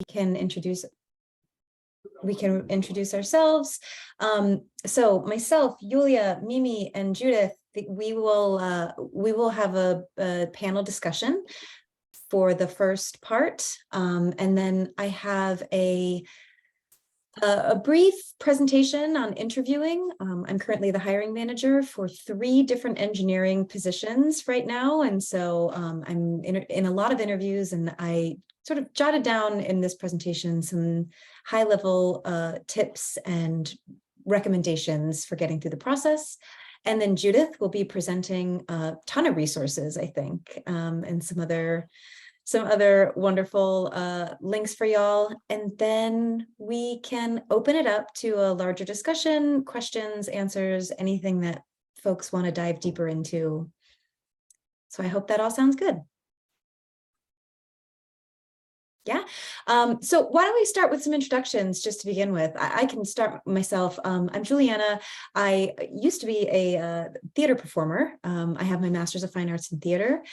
can introduce ourselves. So myself, Yulia, Mimi, and Judith, we will have a panel discussion for the first part, and then I have a brief presentation on interviewing. I'm currently the hiring manager for 3 different engineering positions right now, and so I'm in a lot of interviews, and I sort of jotted down in this presentation some high-level tips and recommendations for getting through the process. And then Judith will be presenting a ton of resources, I think, and some other wonderful links for y'all. And then we can open it up to a larger discussion, questions, answers, anything that folks want to dive deeper into. So I hope that all sounds good. Yeah. So why don't we start with some introductions just to begin with. I can start myself. I'm Julianna. I used to be a theater performer. I have my Master's of Fine Arts in Theater.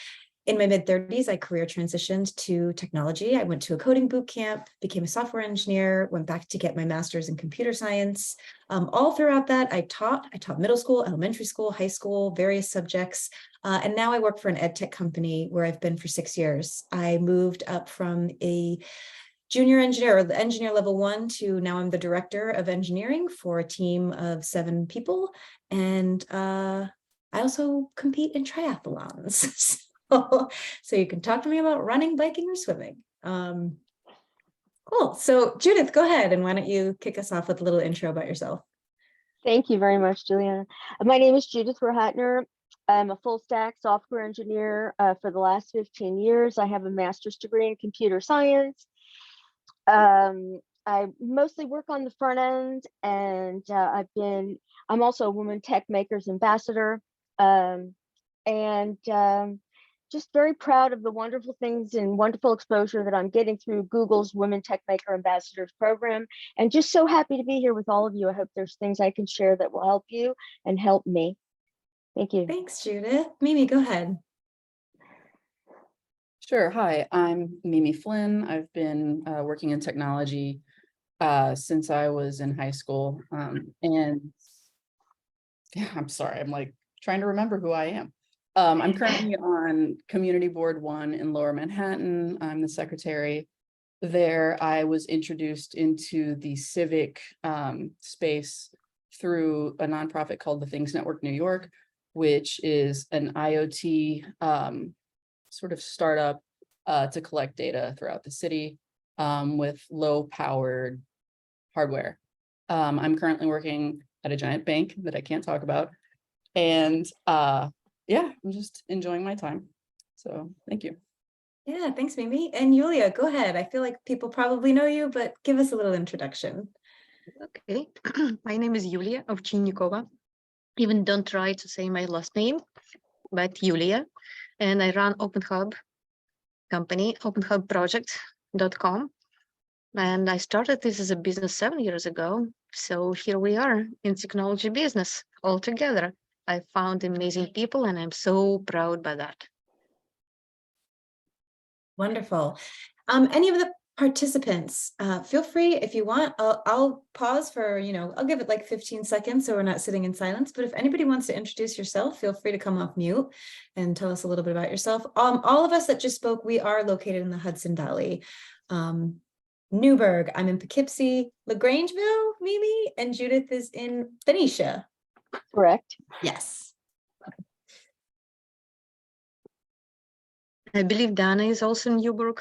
In my mid-30s, I career transitioned to technology. I went to a coding boot camp, became a software engineer, went back to get my master's in computer science. All throughout that, I taught middle school, elementary school, high school, various subjects. And now I work for an ed tech company where I've been for 6 years. I moved up from a junior engineer, or the engineer level 1, to now I'm the director of engineering for a team of 7 people. And I also compete in triathlons. So you can talk to me about running, biking, or swimming. Cool. So Judith, go ahead, and why don't you kick us off with a little intro about yourself? Thank you very much, Julianna. My name is Judith Rohatiner. I'm a full stack software engineer for the last 15 years. I have a master's degree in computer science. I mostly work on the front end, and I'm also a Women Tech Makers Ambassador. Just very proud of the wonderful things and wonderful exposure that I'm getting through Google's Women Tech Maker Ambassadors program, and just so happy to be here with all of you. I hope there's things I can share that will help you and help me. Thank you. Thanks, Judith. Mimi, go ahead. Sure. Hi, I'm Mimi Flynn. I've been working in technology since I was in high school. And yeah, I'm sorry, I'm like trying to remember who I am. I'm currently on Community Board 1 in Lower Manhattan. I'm the secretary there. I was introduced into the civic space through a nonprofit called the Things Network New York, which is an IoT sort of startup to collect data throughout the city with low-powered hardware. I'm currently working at a giant bank that I can't talk about. And yeah, I'm just enjoying my time. So thank you. Yeah, thanks, Mimi. And Yulia, go ahead. I feel like people probably know you, but give us a little introduction. Okay, my name is Yulia Ovchinnikova. Even don't try to say my last name, but Yulia. And I run Open Hub company, openhubproject.com. And I started this as a business 7 years ago. So here we are in technology business all together. I found amazing people, and I'm so proud by that. Wonderful. Any of the participants, feel free if you want. I'll pause for, I'll give it like 15 seconds so we're not sitting in silence. But if anybody wants to introduce yourself, feel free to come off mute and tell us a little bit about yourself. All of us that just spoke, we are located in the Hudson Valley. Newburgh, I'm in Poughkeepsie, LaGrangeville, Mimi, and Judith is in Benicia. Correct. Yes. I believe Dana is also in Newburgh.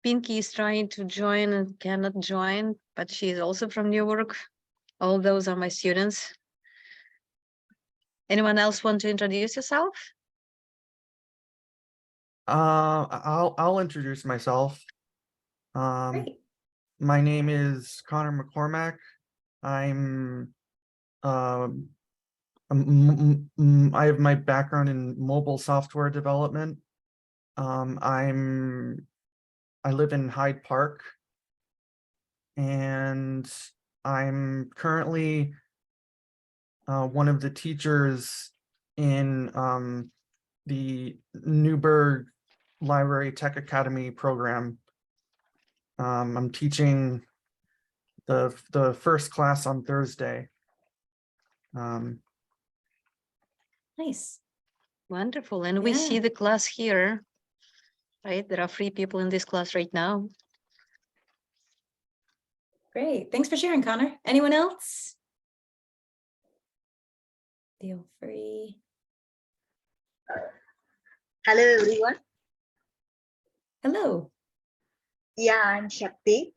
Pinky is trying to join and cannot join, but she is also from Newburgh. All those are my students. Anyone else want to introduce yourself? I'll introduce myself. Great. My name is Connor McCormack. I have my background in mobile software development. I live in Hyde Park, and I'm currently one of the teachers in the Newburgh Library Tech Academy program. I'm teaching the first class on Thursday. Nice. Wonderful. And we Yeah. see the class here, right? There are 3 people in this class right now. Great. Thanks for sharing, Connor. Anyone else? Feel free. Hello, everyone. Hello. Yeah, I'm Shakti.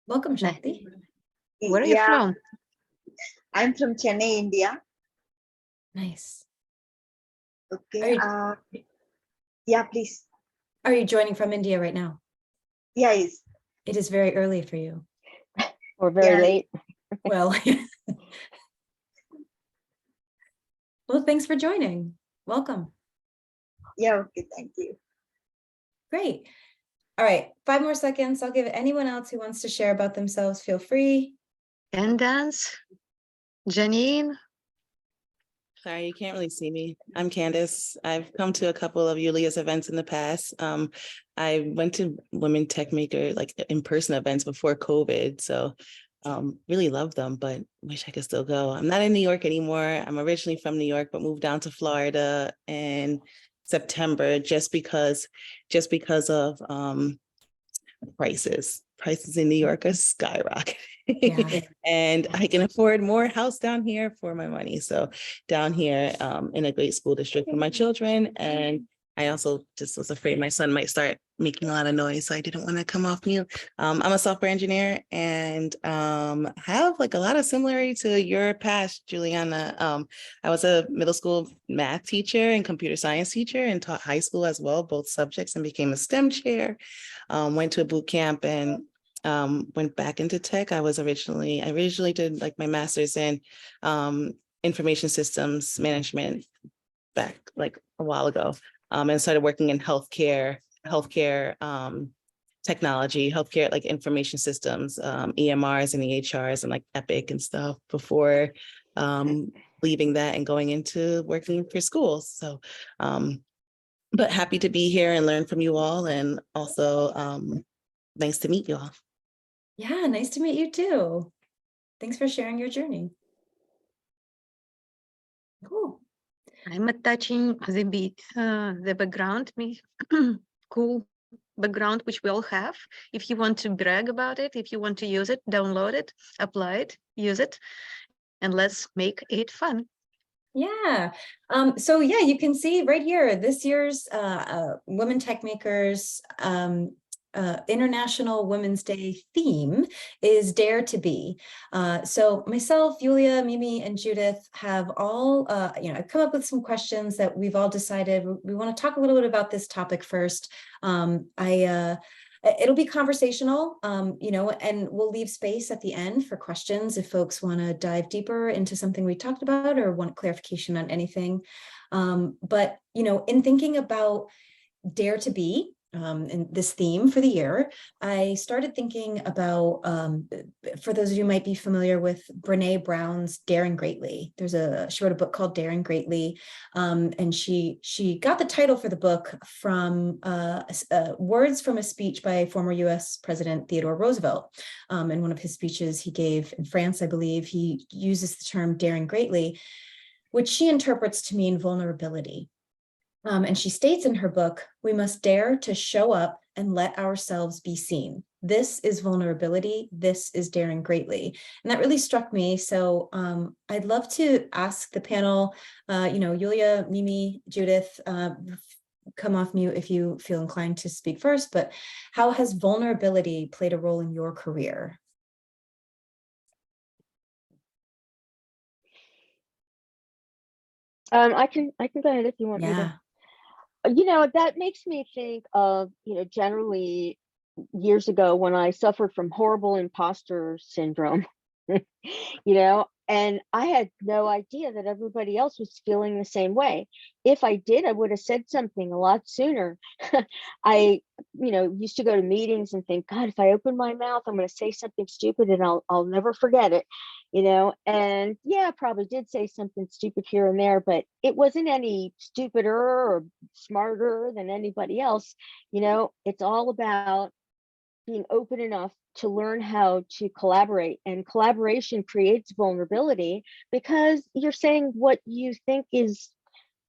Welcome, Nice. Shakti. Where are you Yeah, from? I'm from Chennai, India. Nice. Okay. Yeah, please. Are you joining from India right now? Yeah, yes. It is very early for you. Or very Yeah. late. Well, well, thanks for joining. Welcome. Yeah, okay, thank you. Great. All right, 5 more seconds. I'll give anyone else who wants to share about themselves, feel free. And dance. Janine. Sorry, you can't really see me. I'm Candace. I've come to a couple of Yulia's events in the past. I went to Women Tech Maker, like in-person events before COVID. So really love them, but wish I could still go. I'm not in New York anymore. I'm originally from New York, but moved down to Florida in September just because of prices. Prices in New York are skyrocketing. Yeah. And I can afford more house down here for my money. So down here in a great school district for my children. And I also just was afraid my son might start making a lot of noise. So I didn't want to come off mute. I'm a software engineer and have like a lot of similarity to your past, Juliana. I was a middle school math teacher and computer science teacher and taught high school as well, both subjects, and became a STEM chair. Went to a boot camp and went back into tech. I originally did like my master's in information systems management back like a while ago, and started working in healthcare technology, healthcare like information systems, EMRs and EHRs and like Epic and stuff before leaving that and going into working for schools. So but happy to be here and learn from you all, and also nice to meet you all. Yeah, nice to meet you too. Thanks for sharing your journey. Cool. I'm attaching the background, cool background, which we all have. If you want to brag about it, if you want to use it, download it, apply it, use it, and let's make it fun. Yeah. So yeah, you can see right here, this year's Women Tech Makers International Women's Day theme is Dare to Be. So myself, Yulia, Mimi, and Judith have all, I've come up with some questions that we've all decided we want to talk a little bit about this topic first. It'll be conversational, and we'll leave space at the end for questions if folks want to dive deeper into something we talked about or want clarification on anything. But, in thinking about Dare to Be, in this theme for the year, I started thinking about, for those of you who might be familiar with Brene Brown's Daring Greatly. She wrote a book called Daring Greatly, and she got the title for the book from words from a speech by former US President Theodore Roosevelt. In one of his speeches he gave in France, I believe, he uses the term daring greatly, which she interprets to mean vulnerability. And she states in her book, we must dare to show up and let ourselves be seen. This is vulnerability. This is daring greatly. And that really struck me. So I'd love to ask the panel, Yulia, Mimi, Judith, come off mute if you feel inclined to speak first, but how has vulnerability played a role in your career? I can go ahead if you want me to. That makes me think of, generally years ago when I suffered from horrible imposter syndrome, and I had no idea that everybody else was feeling the same way. If I did, I would have said something a lot sooner. I, used to go to meetings and think, God, if I open my mouth, I'm going to say something stupid and I'll never forget it. and yeah, probably did say something stupid here and there, but it wasn't any stupider or smarter than anybody else. It's all about being open enough to learn how to collaborate, and collaboration creates vulnerability because you're saying what you think is,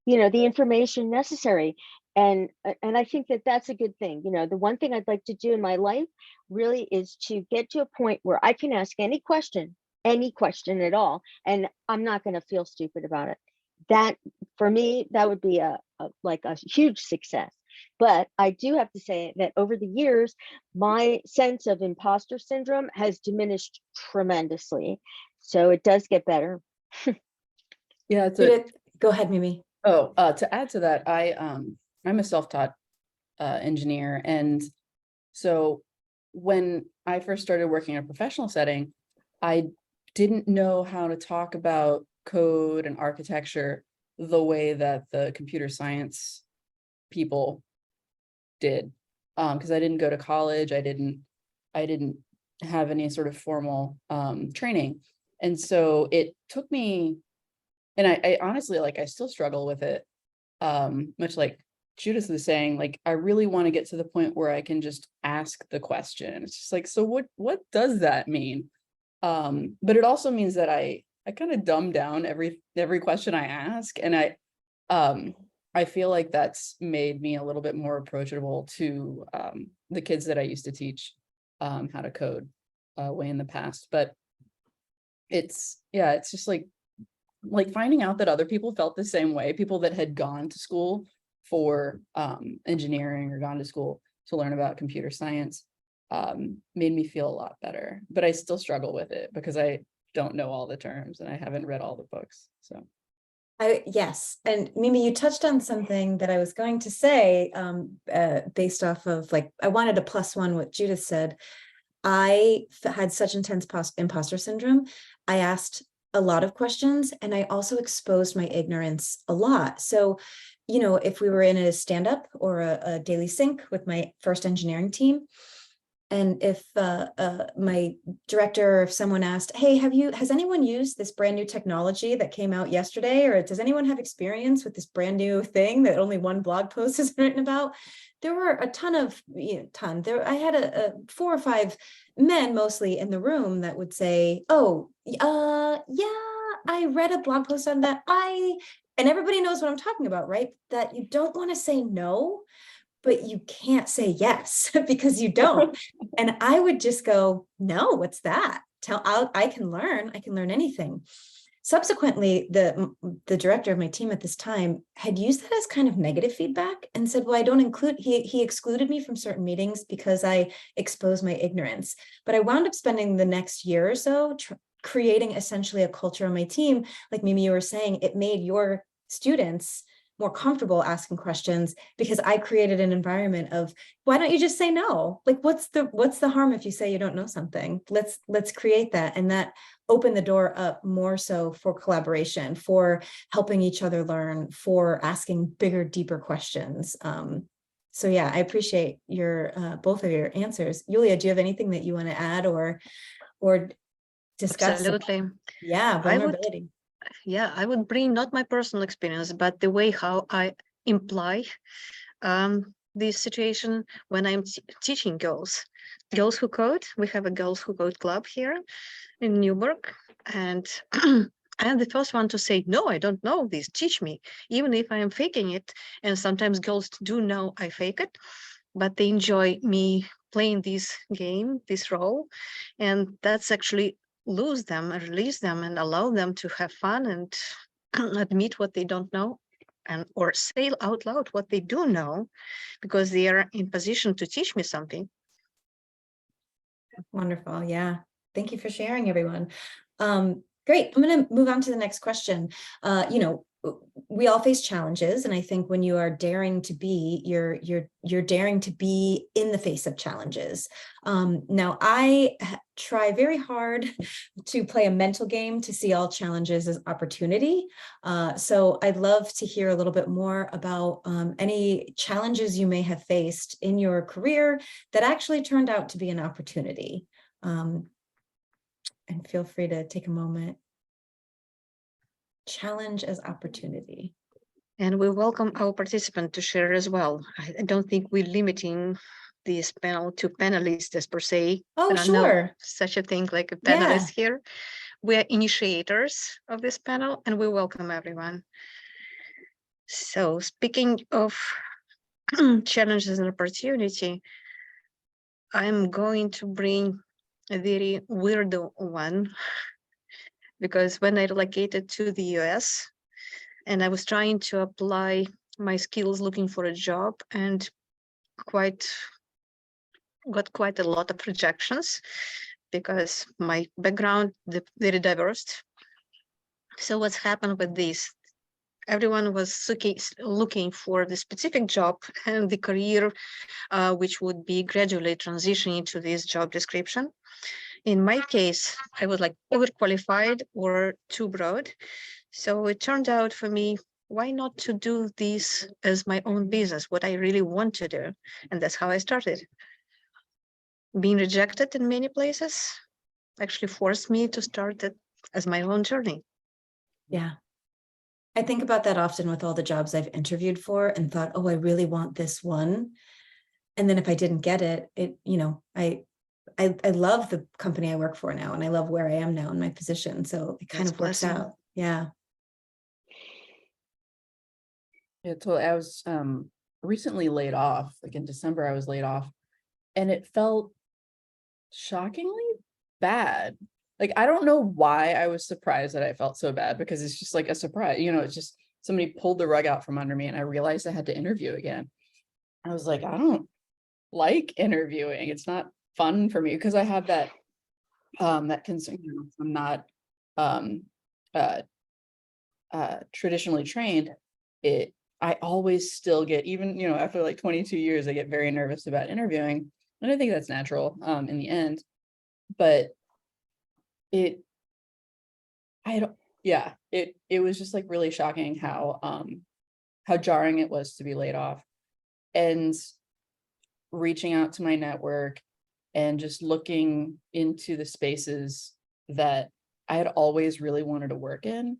the information necessary. And I think that that's a good thing. The one thing I'd like to do in my life really is to get to a point where I can ask any question at all, and I'm not going to feel stupid about it. That, for me, that would be a huge success. But I do have to say that over the years, my sense of imposter syndrome has diminished tremendously. So it does get better. Yeah, Judith, go ahead, Mimi. to add to that, I'm a self-taught engineer, and so when I first started working in a professional setting, I didn't know how to talk about code and architecture the way that the computer science people did, because I didn't go to college. I didn't have any sort of formal training, and so it took me, and I honestly, like, I still struggle with it, much like Judith was saying. Like, I really want to get to the point where I can just ask the question. It's just like, so what does that mean? But it also means that I kind of dumb down every question I ask, and I feel like that's made me a little bit more approachable to the kids that I used to teach how to code way in the past. But it's just like finding out that other people felt the same way, people that had gone to school for engineering or gone to school to learn about computer science, made me feel a lot better. But I still struggle with it because I don't know all the terms and I haven't read all the books. So yes, and Mimi, you touched on something that I was going to say, based off of, like, I wanted to plus one what Judith said. I had such intense imposter syndrome. I asked a lot of questions, and I also exposed my ignorance a lot. So, if we were in a stand-up or a daily sync with my first engineering team, and if my director, or if someone asked, hey, has anyone used this brand new technology that came out yesterday? Or does anyone have experience with this brand new thing that only one blog post is written about? There were a ton. I had a 4 or 5 men mostly in the room that would say, oh, yeah, I read a blog post on that. And everybody knows what I'm talking about, right? That you don't want to say no, but you can't say yes because you don't. And I would just go, no, what's that? I can learn anything. Subsequently, the director of my team at this time had used that as kind of negative feedback and said, well, I don't include, he excluded me from certain meetings because I exposed my ignorance. But I wound up spending the next year or so creating essentially a culture on my team. Like Mimi, you were saying, it made your students more comfortable asking questions because I created an environment of, why don't you just say no? Like, what's the harm if you say you don't know something? Let's create that. And that opened the door up more so for collaboration, for helping each other learn, for asking bigger, deeper questions. So yeah, I appreciate your both of your answers. Yulia, do you have anything that you want to add or discuss? Absolutely. Yeah, vulnerability. I would bring not my personal experience, but the way how I imply this situation when I'm teaching girls who code. We have a girls who code club here in Newburgh, and I am the first one to say, no, I don't know this, teach me, even if I am faking it. And sometimes girls do know I fake it, but they enjoy me playing this game, this role, and that's actually lose them and release them and allow them to have fun and admit what they don't know, and or say out loud what they do know, because they are in position to teach me something. Wonderful. Yeah. Thank you for sharing, everyone. Great. I'm going to move on to the next question. We all face challenges, and I think when you are daring to be, you're daring to be in the face of challenges. Now, I try very hard to play a mental game to see all challenges as opportunity. So I'd love to hear a little bit more about any challenges you may have faced in your career that actually turned out to be an opportunity. and feel free to take a moment. Challenge as opportunity. And we welcome our participant to share as well. I don't think we're limiting this panel to panelists as per se. Oh, There are no sure. such a thing like a Yeah. panelist here. We are initiators of this panel and we welcome everyone. So speaking of challenges and opportunity, I'm going to bring a very weirdo one, because when I relocated to the US and I was trying to apply my skills looking for a job, and got quite a lot of rejections because my background very diverse. So what's happened with this? Everyone was looking for the specific job and the career which would be gradually transitioning to this job description. In my case, I was like overqualified or too broad. So it turned out for me, why not to do this as my own business, what I really want to do? And that's how I started. Being rejected in many places actually forced me to start it as my own journey. Yeah. I think about that often with all the jobs I've interviewed for and thought, oh, I really want this one. And then if I didn't get it, I love the company I work for now, and I love where I am now in my position. So it kind That's of works blessing. out. Yeah. Yeah, totally. I was recently laid off, like in December, I was laid off, and it felt shockingly bad. Like, I don't know why I was surprised that I felt so bad, because it's just like a surprise, it's just somebody pulled the rug out from under me, and I realized I had to interview again. I was like, I don't like interviewing. It's not fun for me because I have that that concern. I'm not traditionally trained. I always still get, even after like 22 years, I get very nervous about interviewing, and I think that's natural in the end. But it was just like really shocking how jarring it was to be laid off, and reaching out to my network and just looking into the spaces that I had always really wanted to work in.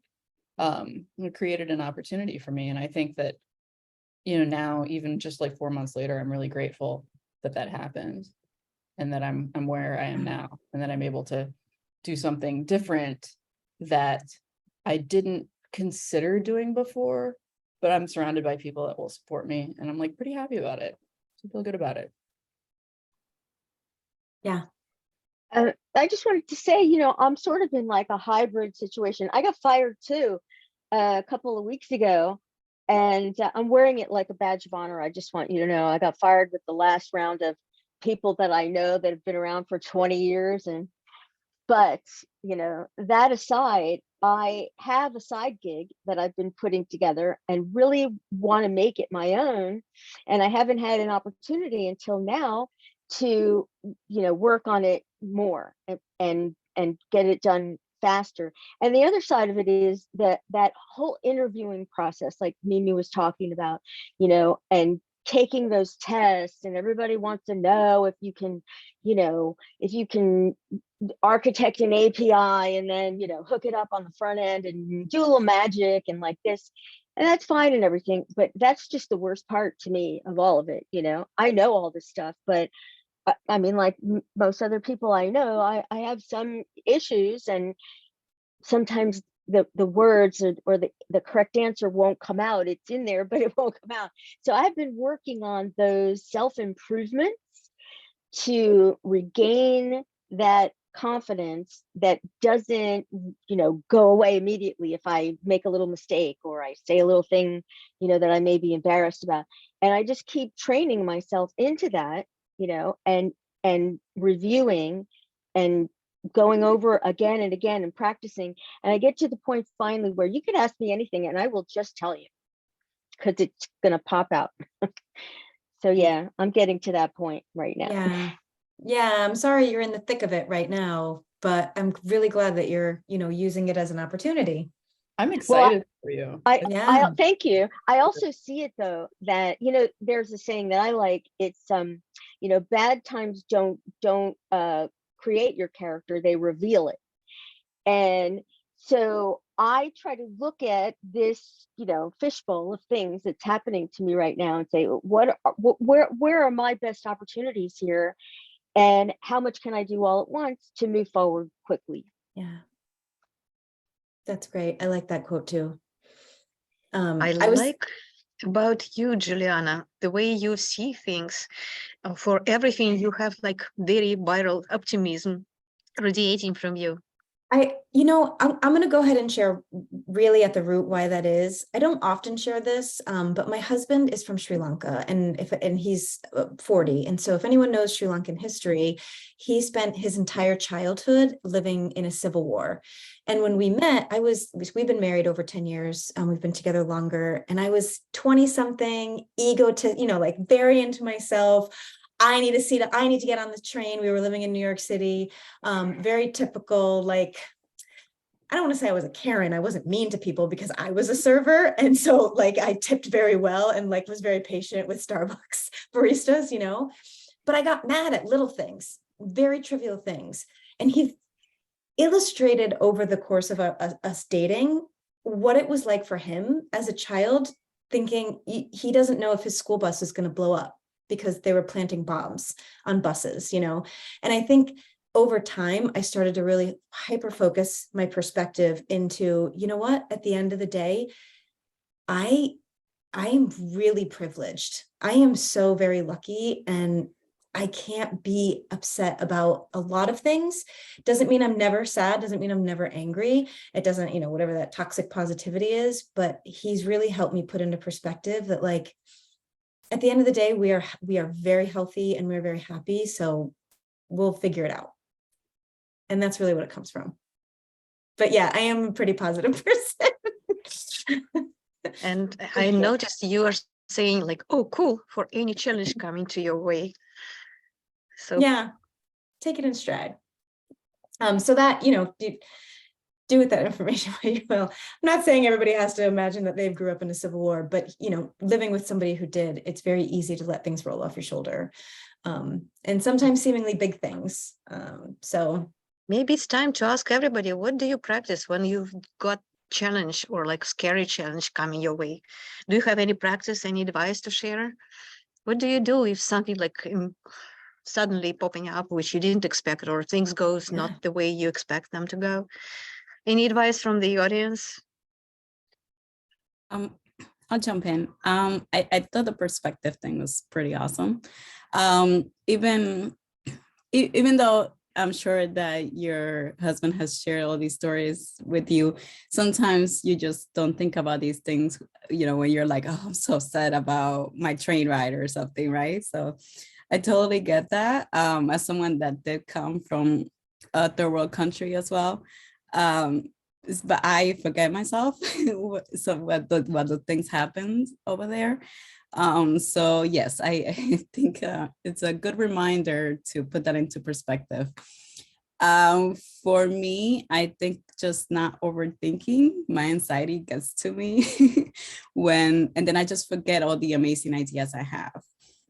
It created an opportunity for me. And I think that, now, even just like 4 months later, I'm really grateful that happened, and that I'm where I am now, and that I'm able to do something different that I didn't consider doing before, but I'm surrounded by people that will support me, and I'm like pretty happy about it. So I feel good about it. Yeah. I just wanted to say, I'm sort of in like a hybrid situation. I got fired too a couple of weeks ago, and I'm wearing it like a badge of honor. I just want you to know I got fired with the last round of people that I know that have been around for 20 years. But that aside, I have a side gig that I've been putting together and really want to make it my own. And I haven't had an opportunity until now to, work on it more and get it done faster. And the other side of it is that whole interviewing process, like Mimi was talking about, and taking those tests, and everybody wants to know if you can architect an API and then, hook it up on the front end and do a little magic and like this. And that's fine and everything, but that's just the worst part to me of all of it. I know all this stuff, but I mean, like most other people I know, I have some issues, and sometimes the words or the correct answer won't come out. It's in there, but it won't come out. So I've been working on those self-improvements to regain that confidence that doesn't, go away immediately if I make a little mistake or I say a little thing, that I may be embarrassed about. And I just keep training myself into that, and reviewing and going over again and again and practicing. And I get to the point finally where you can ask me anything and I will just tell you, because it's going to pop out. So yeah, I'm getting to that point right now. Yeah. Yeah. I'm sorry you're in the thick of it right now, but I'm really glad that you're, using it as an opportunity. I'm excited for you. Yeah. Thank you. I also see it though, that, there's a saying that I like. It's, bad times don't create your character, they reveal it. And so I try to look at this, fishbowl of things that's happening to me right now and say, where are my best opportunities here? And how much can I do all at once to move forward quickly? Yeah. That's great. I like that quote too. I like about you, Juliana, the way you see things. For everything, you have like very viral optimism radiating from you. I'm going to go ahead and share really at the root why that is. I don't often share this, but my husband is from Sri Lanka and he's 40. And so if anyone knows Sri Lankan history, he spent his entire childhood living in a civil war. And when we met, we've been married over 10 years. We've been together longer, and I was 20 something, like very into myself. I need to get on the train. We were living in New York City. Very typical, like, I don't want to say I was a Karen. I wasn't mean to people because I was a server. And so like I tipped very well and like was very patient with Starbucks baristas, but I got mad at little things, very trivial things. And he illustrated over the course of us dating what it was like for him as a child, thinking he doesn't know if his school bus is going to blow up because they were planting bombs on buses, and I think over time, I started to really hyper focus my perspective into, what, at the end of the day, I am really privileged. I am so very lucky, and I can't be upset about a lot of things. Doesn't mean I'm never sad, doesn't mean I'm never angry. It doesn't, whatever that toxic positivity is, but he's really helped me put into perspective that, like, at the end of the day, we are very healthy and we're very happy. So we'll figure it out. And that's really what it comes from. But yeah, I am a pretty positive person. And I noticed you are saying like, oh, cool, for any challenge coming to your way. So yeah, take it in stride. So that, do with that information what you will. I'm not saying everybody has to imagine that they grew up in a civil war, but, living with somebody who did, it's very easy to let things roll off your shoulder. And sometimes seemingly big things. So maybe it's time to ask everybody, what do you practice when you've got challenge or like scary challenge coming your way? Do you have any practice, any advice to share? What do you do if something like suddenly popping up, which you didn't expect, or things goes not the way you expect them to go? Any advice from the audience? I'll jump in. I thought the perspective thing was pretty awesome. Even though I'm sure that your husband has shared all these stories with you, sometimes you just don't think about these things, when you're like, oh, I'm so sad about my train ride or something, right? So I totally get that. As someone that did come from a third world country as well. But I forget myself. So what the things happen over there. So yes, I think it's a good reminder to put that into perspective. For me, I think just not overthinking. My anxiety gets to me and then I just forget all the amazing ideas I have.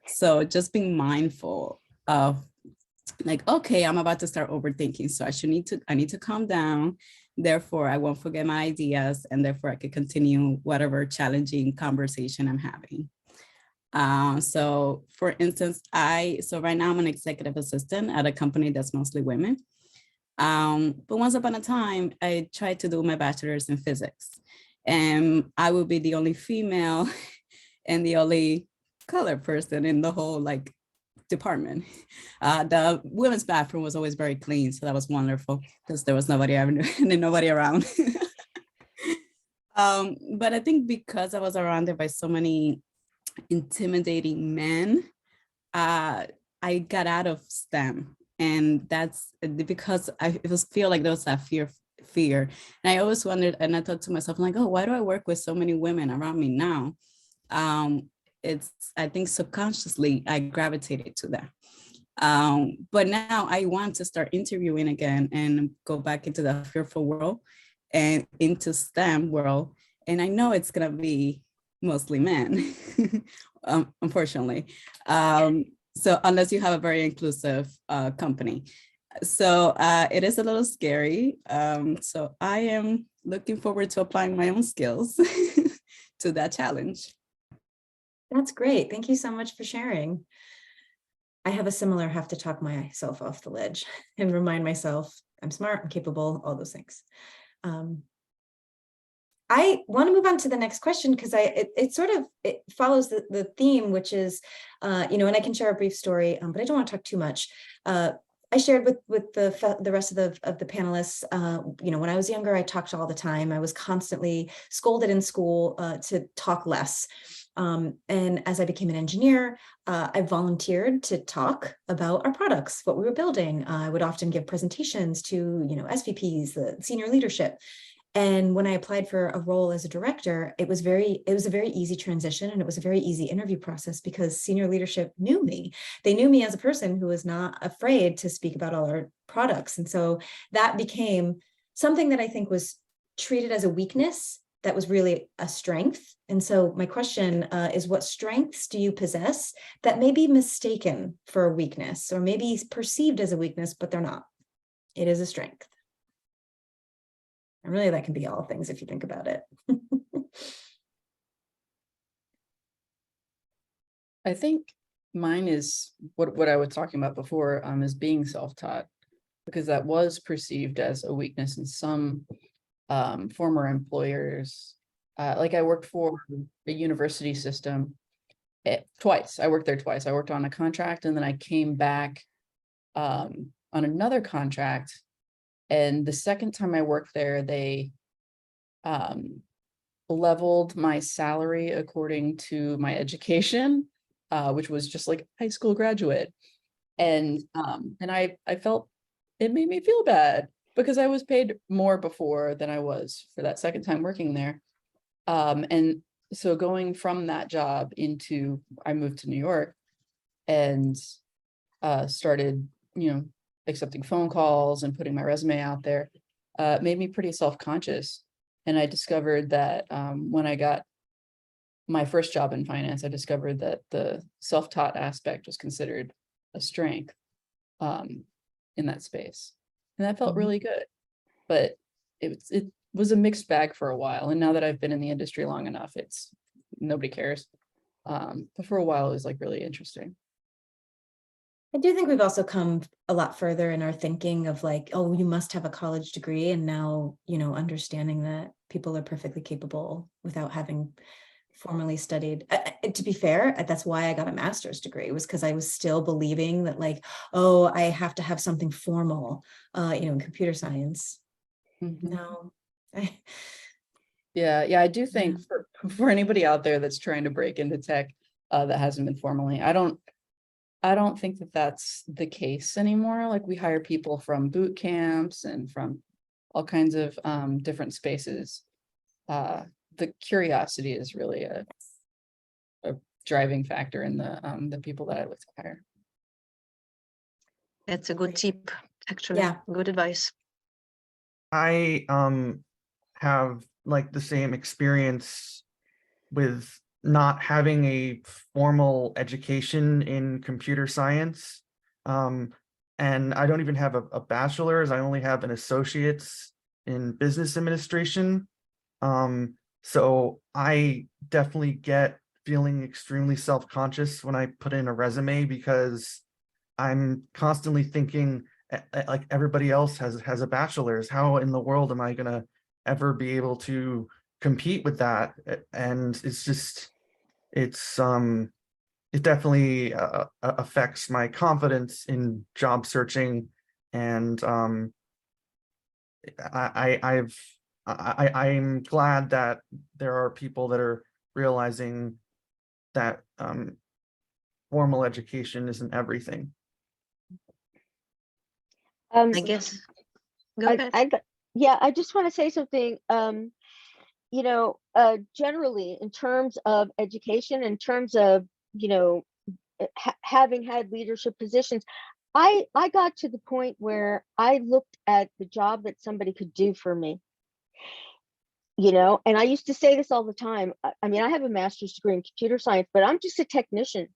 So just being mindful of like, okay, I'm about to start overthinking. So I need to calm down. Therefore, I won't forget my ideas, and therefore I could continue whatever challenging conversation I'm having. So for instance, so right now I'm an executive assistant at a company that's mostly women. But once upon a time, I tried to do my bachelor's in physics, and I would be the only female and the only colored person in the whole department. The women's bathroom was always very clean, so that was wonderful because there was nobody around. But I think because I was surrounded by so many intimidating men, I got out of STEM, and that's because feel like there was that fear. And I always wondered, and I thought to myself, like, oh, why do I work with so many women around me now? I think subconsciously I gravitated to that. But now I want to start interviewing again and go back into the fearful world and into STEM world. And I know it's going to be mostly men, unfortunately. So unless you have a very inclusive company. So it is a little scary. So I am looking forward to applying my own skills to that challenge. That's great. Thank you so much for sharing. I have a similar have to talk myself off the ledge and remind myself I'm smart, I'm capable, all those things. I want to move on to the next question because it follows the theme, which is, and I can share a brief story, but I don't want to talk too much. I shared with the rest of the panelists, when I was younger, I talked all the time. I was constantly scolded in school to talk less. And as I became an engineer, I volunteered to talk about our products, what we were building. I would often give presentations to, SVPs, the senior leadership. And when I applied for a role as a director, it was a very easy transition, and it was a very easy interview process because senior leadership knew me. They knew me as a person who was not afraid to speak about all our products. And so that became something that I think was treated as a weakness that was really a strength. And so my question is, what strengths do you possess that may be mistaken for a weakness or maybe perceived as a weakness, but they're not? It is a strength. And really, that can be all things if you think about it. I think mine is what I was talking about before, is being self-taught, because that was perceived as a weakness in some former employers. Like I worked for a university system twice. I worked there twice. I worked on a contract and then I came back on another contract. And the second time I worked there, they leveled my salary according to my education, which was just like high school graduate. And I felt it made me feel bad because I was paid more before than I was for that second time working there. And so going from that job I moved to New York and started, accepting phone calls and putting my resume out there, made me pretty self-conscious. And I discovered that when I got my first job in finance, I discovered that the self-taught aspect was considered a strength in that space. And that felt really good. But it was a mixed bag for a while. And now that I've been in the industry long enough, nobody cares. But for a while, it was like really interesting. I do think we've also come a lot further in our thinking of like, oh, you must have a college degree. And now, understanding that people are perfectly capable without having formally studied. To be fair, that's why I got a master's degree, was because I was still believing that like, oh, I have to have something formal, in computer science. No. Yeah, I do think for anybody out there that's trying to break into tech that hasn't been formally, I don't think that that's the case anymore. Like we hire people from boot camps and from all kinds of different spaces. The curiosity is really a driving factor in the people that I look to hire. That's a good tip, actually. Yeah. Good advice. I have like the same experience with not having a formal education in computer science. And I don't even have a bachelor's. I only have an associate's in business administration. So I definitely get feeling extremely self-conscious when I put in a resume because I'm constantly thinking like everybody else has a bachelor's. How in the world am I going to ever be able to compete with that? And it definitely affects my confidence in job searching. And I'm glad that there are people that are realizing that formal education isn't everything. I guess. Go ahead. I just want to say something. Generally, in terms of education, in terms of having had leadership positions, I got to the point where I looked at the job that somebody could do for me. And I used to say this all the time. I mean, I have a master's degree in computer science, but I'm just a technician.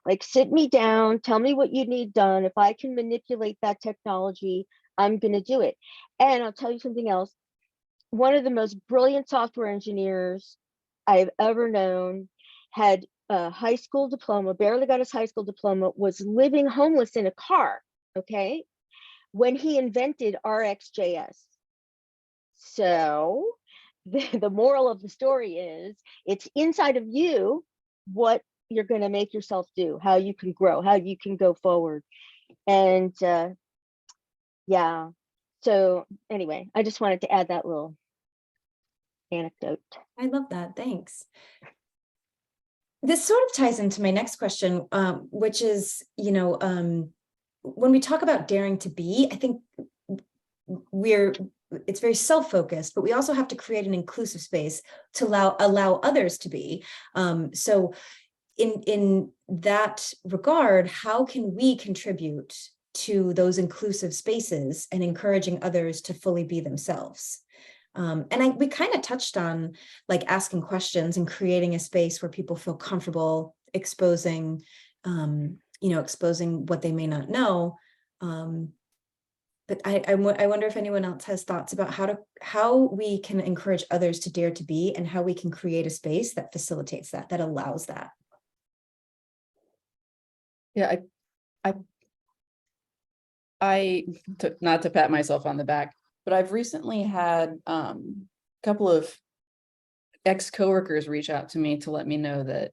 Like, sit me down, tell me what you need done. If I can manipulate that technology, I'm going to do it. And I'll tell you something else. One of the most brilliant software engineers I've ever known had a high school diploma, barely got his high school diploma, was living homeless in a car, okay, when he invented RxJS. So the moral of the story is, it's inside of you what you're going to make yourself do, how you can grow, how you can go forward. And yeah, so anyway, I just wanted to add that little anecdote. I love that. Thanks. This sort of ties into my next question, which is, when we talk about daring to be, I think it's very self-focused, but we also have to create an inclusive space to allow others to be. So in that regard, how can we contribute to those inclusive spaces and encouraging others to fully be themselves? We kind of touched on like asking questions and creating a space where people feel comfortable exposing what they may not know. But I wonder if anyone else has thoughts about how we can encourage others to dare to be, and how we can create a space that facilitates that allows that. Yeah, I not to pat myself on the back, but I've recently had a couple of ex-coworkers reach out to me to let me know that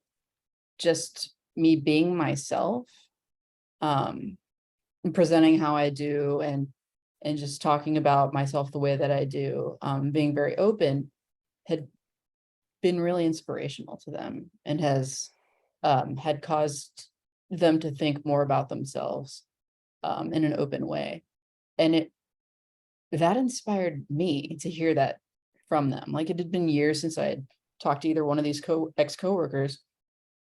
just me being myself, and presenting how I do, and just talking about myself the way that I do, being very open, had been really inspirational to them, and has had caused them to think more about themselves in an open way. And that inspired me to hear that from them. Like, it had been years since I had talked to either one of these ex-coworkers,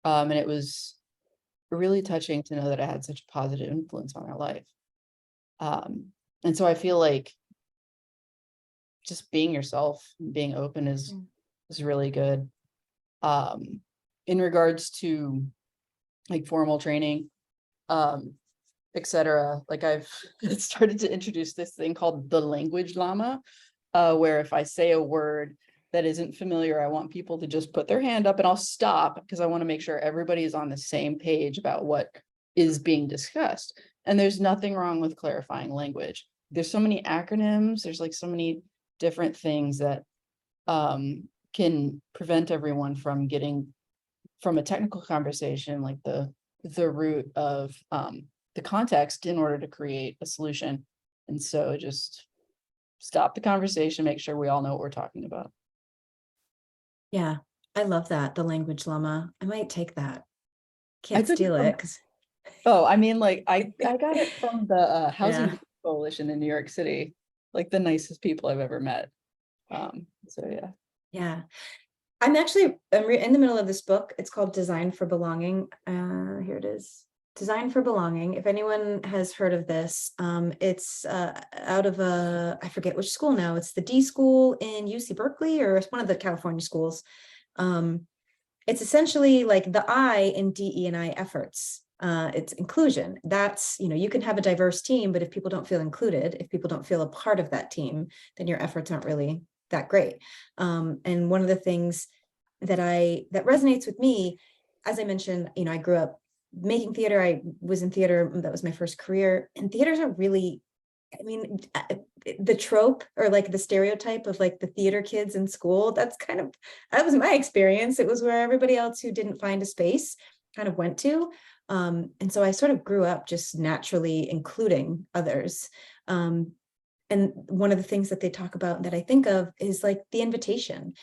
and it was really touching to know that I had such a positive influence on their life. And so I feel like just being yourself, being open is really good. In regards to like formal training, etc., like I've started to introduce this thing called the language llama, where if I say a word that isn't familiar, I want people to just put their hand up, and I'll stop because I want to make sure everybody is on the same page about what is being discussed. And there's nothing wrong with clarifying language. There's so many acronyms, there's like so many different things that can prevent everyone from getting from a technical conversation, like the root of the context in order to create a solution. And so just stop the conversation, make sure we all know what we're talking about. Yeah, I love that. The language llama. I might take that. I Can't took it steal from- it because Oh, I mean, like I got it from the Housing Yeah. Coalition in New York City, like the nicest people I've ever met. So yeah. Yeah. I'm in the middle of this book. It's called Design for Belonging. Here it is. Design for Belonging. If anyone has heard of this, it's out of I forget which school now. It's the D school in UC Berkeley, or it's one of the California schools. It's essentially like the I in DE&I efforts. It's inclusion. That's, you can have a diverse team, but if people don't feel included, if people don't feel a part of that team, then your efforts aren't really that great. And one of the things that resonates with me, as I mentioned, I grew up making theater. I was in theater. That was my first career. And theaters are really, the trope, or like the stereotype of like the theater kids in school, that was my experience. It was where everybody else who didn't find a space kind of went to. And so I sort of grew up just naturally including others. And one of the things that they talk about that I think of is like the invitation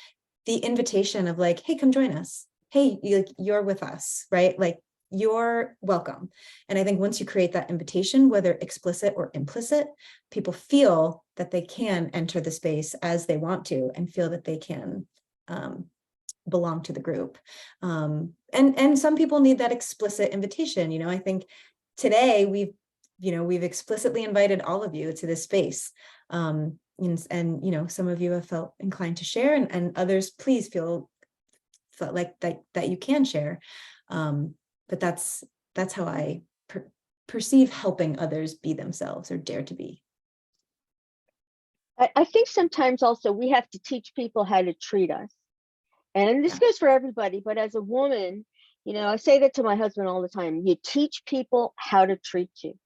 of like, hey, come join us. Hey, you're with us, right? Like, you're welcome. And I think once you create that invitation, whether explicit or implicit, people feel that they can enter the space as they want to and feel that they can belong to the group. And some people need that explicit invitation. I think today we've explicitly invited all of you to this space. And some of you have felt inclined to share, and others, please feel like that you can share. But that's that's how I perceive helping others be themselves or dare to be. I think sometimes also we have to teach people how to treat us. And this Yeah. goes for everybody, but as a woman, you know, I say that to my husband all the time. You teach people how to treat you.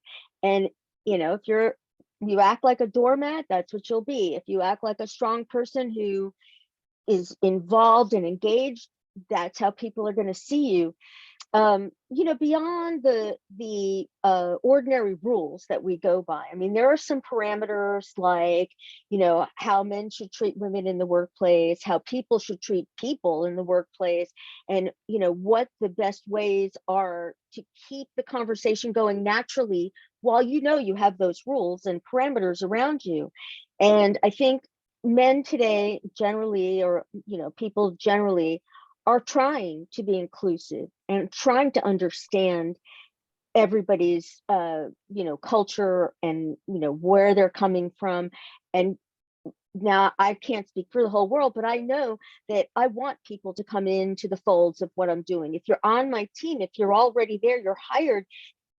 And, you know, if you act like a doormat, that's what you'll be. If you act like a strong person who is involved and engaged, that's how people are going to see you. You know, beyond the ordinary rules that we go by. I mean, there are some parameters like, you know, how men should treat women in the workplace, how people should treat people in the workplace, and, you know, what the best ways are to keep the conversation going naturally while you know you have those rules and parameters around you. And I think men today generally, or, you know, people generally, are trying to be inclusive and trying to understand everybody's you know, culture and, you know, where they're coming from. And now I can't speak for the whole world, but I know that I want people to come into the folds of what I'm doing. If you're on my team, if you're already there, you're hired,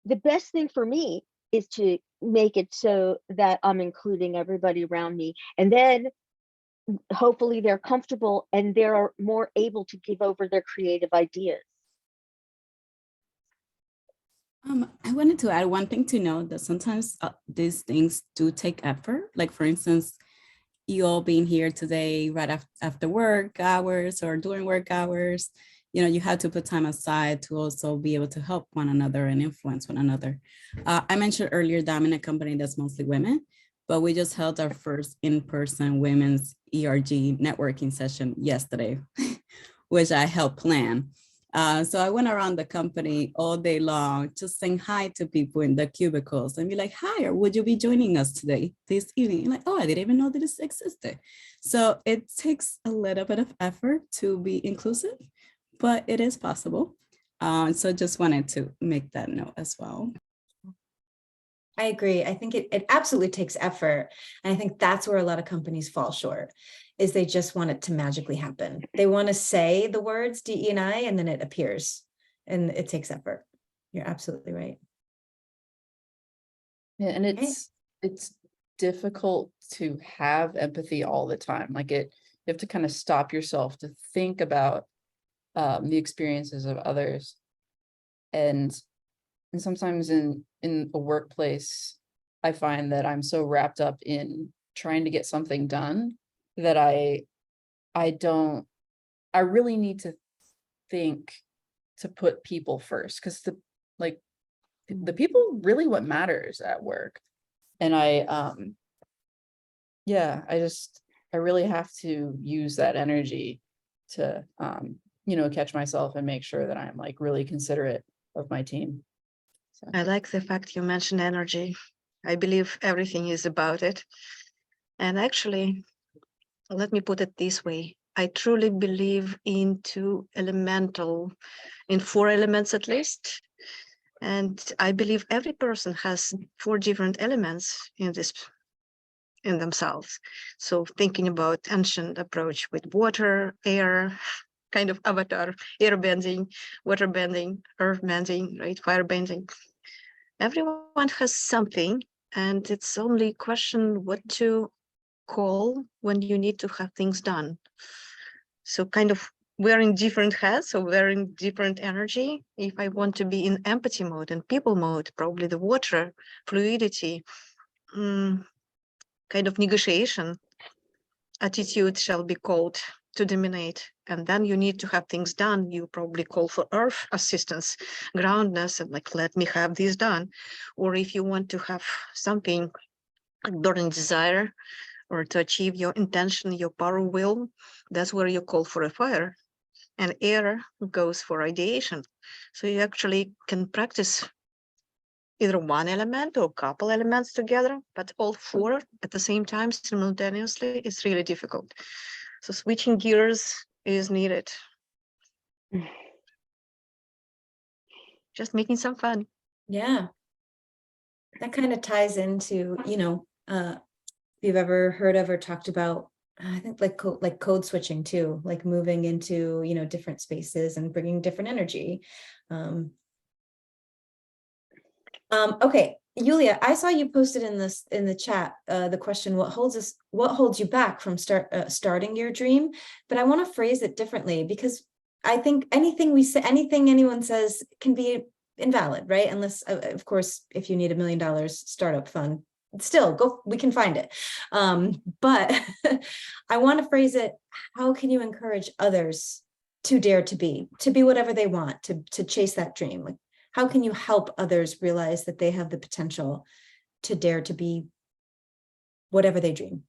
the best thing for me is to make it so that I'm including everybody around me. And then hopefully they're comfortable and they're more able to give over their creative ideas. I wanted to add one thing to know that sometimes these things do take effort. Like for instance, you all being here today right after work hours or during work hours, you know, you had to put time aside to also be able to help one another and influence one another. I mentioned earlier that I'm in a company that's mostly women, but we just held our first in-person women's ERG networking session yesterday, which I helped plan. So I went around the company all day long, just saying hi to people in the cubicles and be like, hi, or would you be joining us today, this evening? And like, oh, I didn't even know that this existed. So it takes a little bit of effort to be inclusive, but it is possible. So just wanted to make that note as well. I agree. I think it absolutely takes effort. And I think that's where a lot of companies fall short, is they just want it to magically happen. They want to say the words DE&I and then it appears, and it takes effort. You're absolutely right. Yeah, and Okay. it's difficult to have empathy all the time. Like you have to kind of stop yourself to think about the experiences of others. And sometimes in a workplace, I find that I'm so wrapped up in trying to get something done that I really need to think to put people first, because the people really what matters at work. And I really have to use that energy to you know, catch myself and make sure that I'm like really considerate of my team. So. I like the fact you mentioned energy. I believe everything is about it. And actually, let me put it this way. I truly believe in four elements at least. And I believe every person has 4 different elements in themselves. So thinking about ancient approach with water, air, kind of avatar, air bending, water bending, earth bending, right? Fire bending. Everyone has something, and it's only a question what to call when you need to have things done. So kind of wearing different hats or wearing different energy. If I want to be in empathy mode and people mode, probably the water, fluidity, kind of negotiation attitude shall be called to dominate. And then you need to have things done. You probably call for earth assistance, groundness, and like, let me have this done. Or if you want to have something like burning desire or to achieve your intention, your power will, that's where you call for a fire. And air goes for ideation. So you actually can practice either one element or a couple elements together, but all 4 at the same time simultaneously is really difficult. So switching gears is needed. Just making some fun. Yeah. That kind of ties into, you know, if you've ever heard of or talked about, I think like code switching too, like moving into, you know, different spaces and bringing different energy. Okay, Yulia, I saw you posted in the chat, the question, what holds you back from starting your dream? But I want to phrase it differently, because I think anything we say, anything anyone says can be invalid, right? Unless, of course, if you need $1 million startup fund, still go, we can find it. But I want to phrase it, how can you encourage others to dare to be whatever they want, to chase that dream? Like, how can you help others realize that they have the potential to dare to be whatever they dream?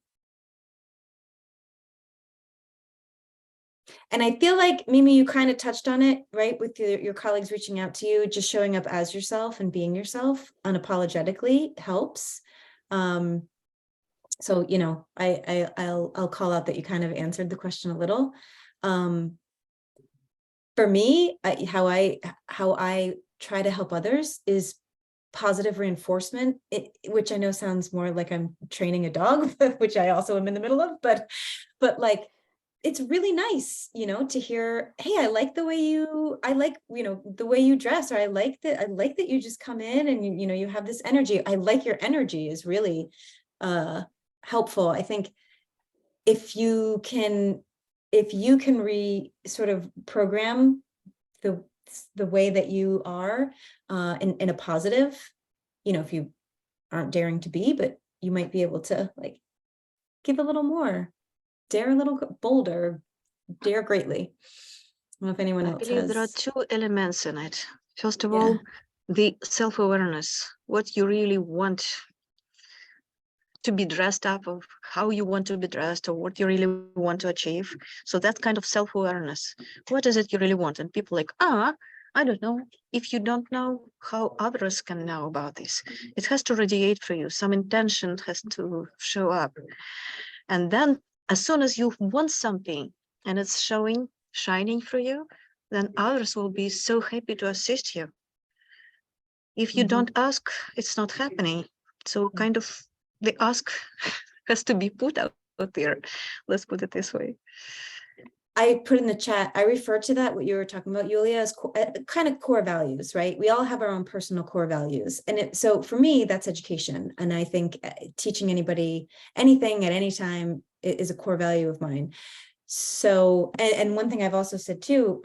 And I feel like, Mimi, you kind of touched on it, right? With your colleagues reaching out to you, just showing up as yourself and being yourself unapologetically helps. So, you know, I'll call out that you kind of answered the question a little. For me, how I try to help others is positive reinforcement, which I know sounds more like I'm training a dog, which I also am in the middle of, but like, it's really nice, you know, to hear, hey, I like the way you dress, or I like that you just come in and you know, you have this energy. I like your energy is really helpful. I think if you can sort of program the way that you are in a positive, you know, if you aren't daring to be, but you might be able to like give a little more, dare a little bolder, dare greatly. I don't know if anyone I else believe there are has. two elements in it. First of Yeah. all, the self-awareness, what you really want to be dressed up, of how you want to be dressed, or what you really want to achieve. So that kind of self-awareness, what is it you really want? And people like, I don't know. If you don't know, how others can know about this? It has to radiate for you. Some intention has to show up. And then as soon as you want something and it's shining for you, then others will be so happy to assist you. If you don't ask, it's not happening. So kind of the ask has to be put out there. Let's put it this way. I put in the chat, I refer to that, what you were talking about, Yulia, as kind of core values, right? We all have our own personal core values. And so for me, that's education. And I think teaching anybody anything at any time is a core value of mine. So, and one thing I've also said too,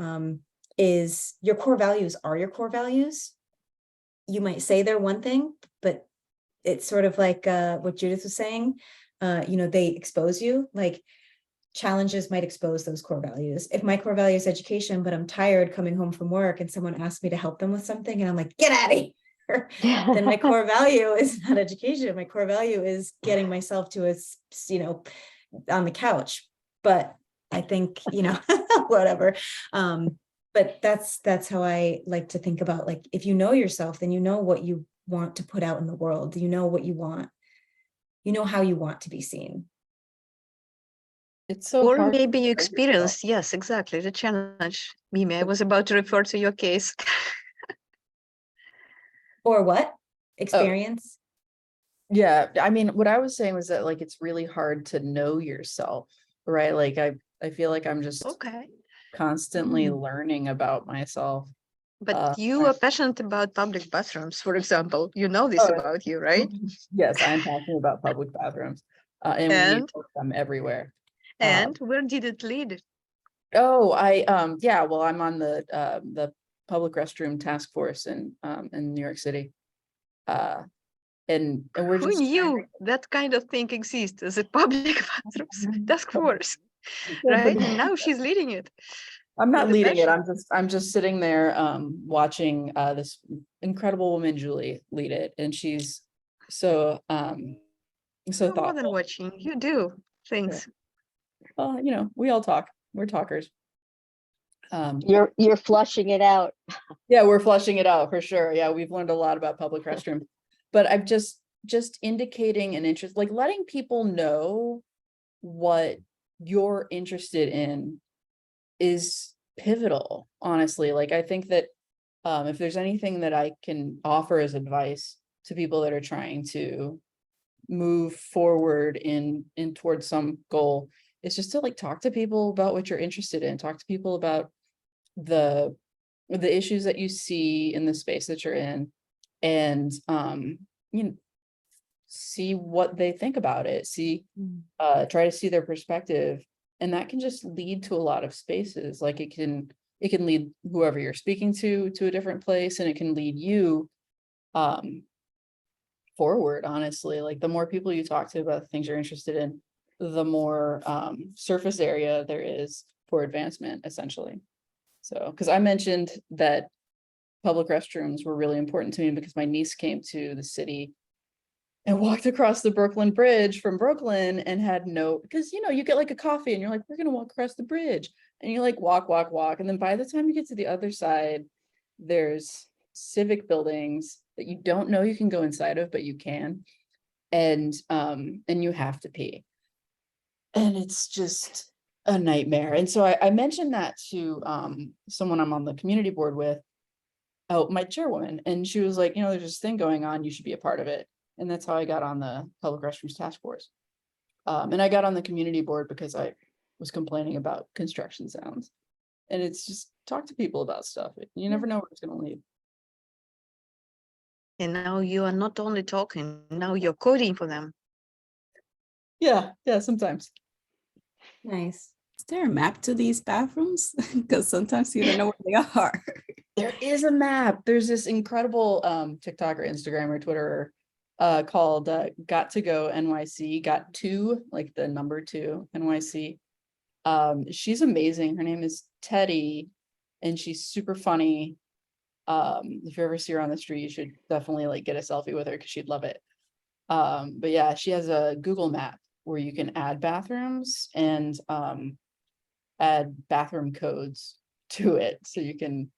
is your core values are your core values. You might say they're one thing, but it's sort of like what Judith was saying, you know, they expose you, like challenges might expose those core values. If my core value is education, but I'm tired coming home from work and someone asks me to help them with something and I'm like, get out of here, then my core value is not education. My core value is getting myself to a, you know, on the couch. But I think, you know, whatever. But that's how I like to think about, like, if you know yourself, then you know what you want to put out in the world. You know what you want. You know how you want to be seen. It's so Or hard. maybe you experience, yes, exactly, the challenge. Mimi, I was about to refer to your case. Or what? Experience? Yeah, I mean, what I was saying was that like it's really hard to know yourself, right? Like I feel like I'm just Okay. constantly learning about myself. But you are passionate about public bathrooms, for example. You know this about you, right? Yes, I'm passionate about public bathrooms, and we need them everywhere. And where did it lead? Oh, yeah, well, I'm on the public restroom task force in New York City. And we're Who just knew that kind of thing exists as a public bathrooms task force, right? And now she's leading it. I'm not with a leading it. passion. I'm just sitting there watching this incredible woman, Julie, lead it. And she's so You're more than thoughtful. watching. You do things. Well, you know, we all talk. We're talkers. You're flushing it out. Yeah, we're flushing it out for sure. Yeah, we've learned a lot about public restrooms. But I'm just indicating an interest, like letting people know what you're interested in is pivotal, honestly. Like I think that if there's anything that I can offer as advice to people that are trying to move forward in towards some goal, it's just to like talk to people about what you're interested in, talk to people about the issues that you see in the space that you're in, and see what they think about it, try to see their perspective. And that can just lead to a lot of spaces. Like it can lead whoever you're speaking to a different place, and it can lead you forward, honestly. Like the more people you talk to about the things you're interested in, the more surface area there is for advancement, essentially. So, because I mentioned that public restrooms were really important to me because my niece came to the city and walked across the Brooklyn Bridge from Brooklyn and had because you get like a coffee and you're like, we're gonna walk across the bridge, and you like walk, and then by the time you get to the other side, there's civic buildings that you don't know you can go inside of, but you can, and you have to pee, and it's just a nightmare. And so I mentioned that to someone I'm on the community board with, my chairwoman, and she was like, there's this thing going on, you should be a part of it. And that's how I got on the public restrooms task force. And I got on the community board because I was complaining about construction sounds. And it's just talk to people about stuff. You never know where it's going to lead. And now you are not only talking, now you're coding for them. Yeah, sometimes. Nice. Is there a map to these bathrooms? Because sometimes you don't know where they are. There is a map. There's this incredible TikTok or Instagram or Twitter called Got to Go NYC, got to, like the number 2 NYC. She's amazing. Her name is Teddy, and she's super funny. If you ever see her on the street, you should definitely like get a selfie with her because she'd love it. But yeah, she has a Google map where you can add bathrooms and add bathroom codes to it, so you can,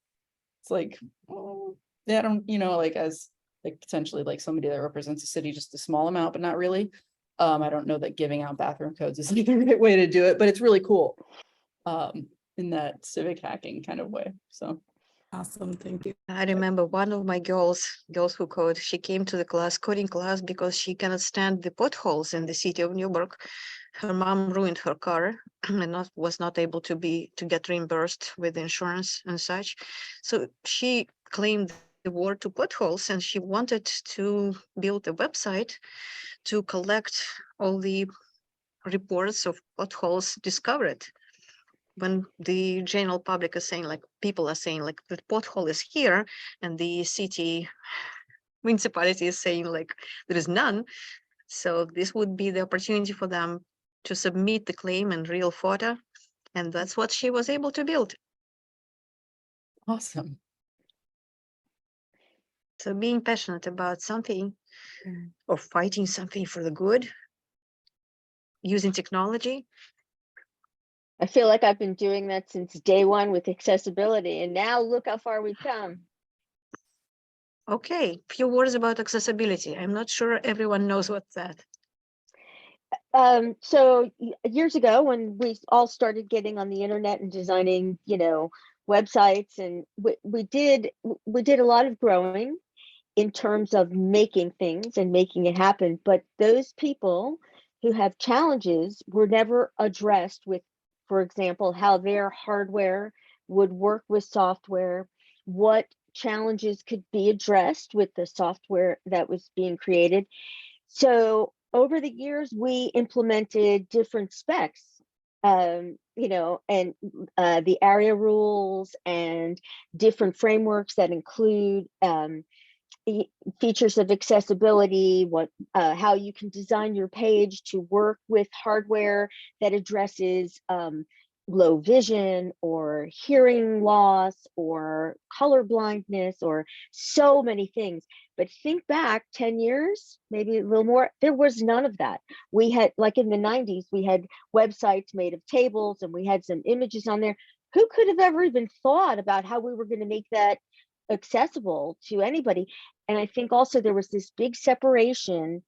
it's like, I don't, like as like potentially like somebody that represents a city, just a small amount, but not really. I don't know that giving out bathroom codes is like the right way to do it, but it's really cool in that civic hacking kind of way. So Awesome, thank you. I remember one of my girls who code, she came to the coding class because she cannot stand the potholes in the city of Newburgh. Her mom ruined her car and was not able to get reimbursed with insurance and such. So she claimed the word to potholes, and she wanted to build a website to collect all the reports of potholes discovered. When the general public is saying, like, people are saying, like, the pothole is here, and the city municipality is saying, like, there is none. So this would be the opportunity for them to submit the claim and real photo. And that's what she was able to build. awesome. So being passionate about something or fighting something for the good, using technology. I feel like I've been doing that since day one with accessibility, and now look how far we've come. Okay, few words about accessibility. I'm not sure everyone knows what's that. So years ago, when we all started getting on the internet and designing, websites, and we did a lot of growing in terms of making things and making it happen. But those people who have challenges were never addressed with, for example, how their hardware would work with software, what challenges could be addressed with the software that was being created. So over the years, we implemented different specs, and the ARIA rules and different frameworks that include features of accessibility, how you can design your page to work with hardware that addresses low vision or hearing loss or color blindness, or so many things. But think back 10 years, maybe a little more, there was none of that. We had, like in the 90s, we had websites made of tables and we had some images on there. Who could have ever even thought about how we were going to make that accessible to anybody? And I think also there was this big separation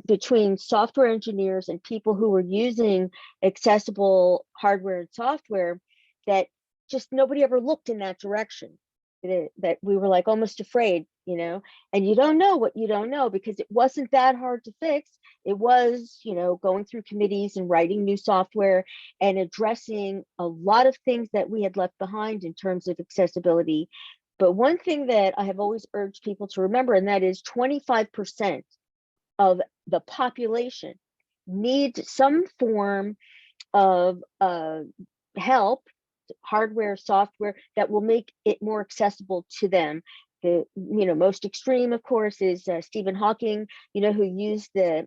between software engineers and people who were using accessible hardware and software, that just nobody ever looked in that direction. That we were like almost afraid, and you don't know what you don't know, because it wasn't that hard to fix. It was, going through committees and writing new software and addressing a lot of things that we had left behind in terms of accessibility. But one thing that I have always urged people to remember, and that is 25% of the population need some form of help, hardware, software, that will make it more accessible to them. The most extreme, of course, is Stephen Hawking, who used the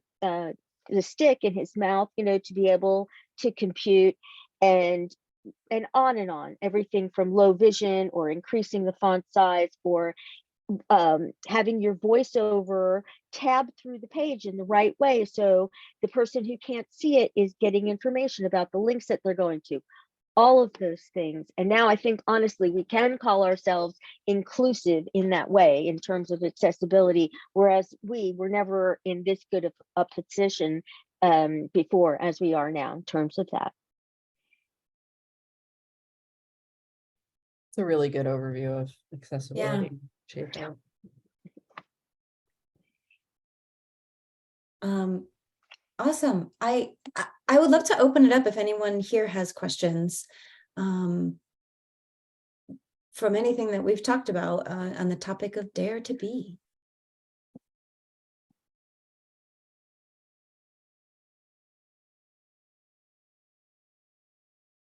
stick in his mouth, to be able to compute, and on and on. Everything from low vision, or increasing the font size, or having your voiceover tab through the page in the right way, so the person who can't see it is getting information about the links that they're going to. All of those things. And now I think, honestly, we can call ourselves inclusive in that way, in terms of accessibility, whereas we were never in this good of a position before as we are now in terms of that. It's a really good overview of accessibility. Awesome. I would love to open it up if anyone here has questions from anything that we've talked about on the topic of Dare to Be.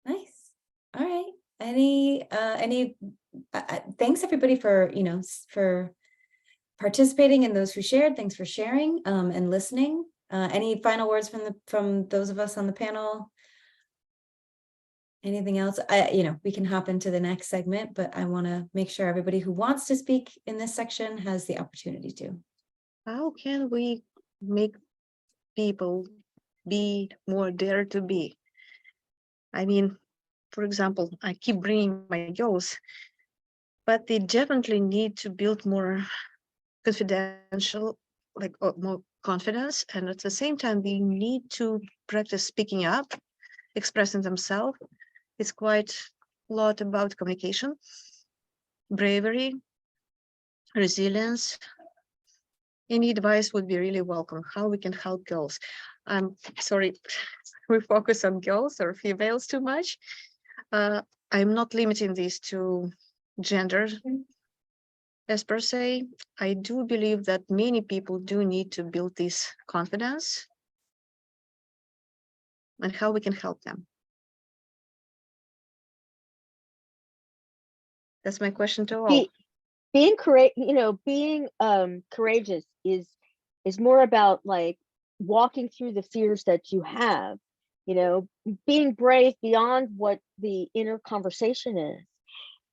Nice. All right. Thanks everybody for, for participating, and those who shared, thanks for sharing and listening. Any final words from those of us on the panel? Anything else? We can hop into the next segment, but I want to make sure everybody who wants to speak in this section has the opportunity to. How can we make people be more dare to be? I mean, for example, I keep bringing my girls, but they definitely need to build more confidential, more confidence, and at the same time they need to practice speaking up, expressing themselves. It's quite a lot about communication, bravery, resilience. Any advice would be really welcome. How we can help girls? I'm sorry, we focus on girls or females too much. I'm not limiting this to gender as per se. I do believe that many people do need to build this confidence, and how we can help them. That's my question to all. Being courageous is more about like walking through the fears that you have, being brave beyond what the inner conversation is.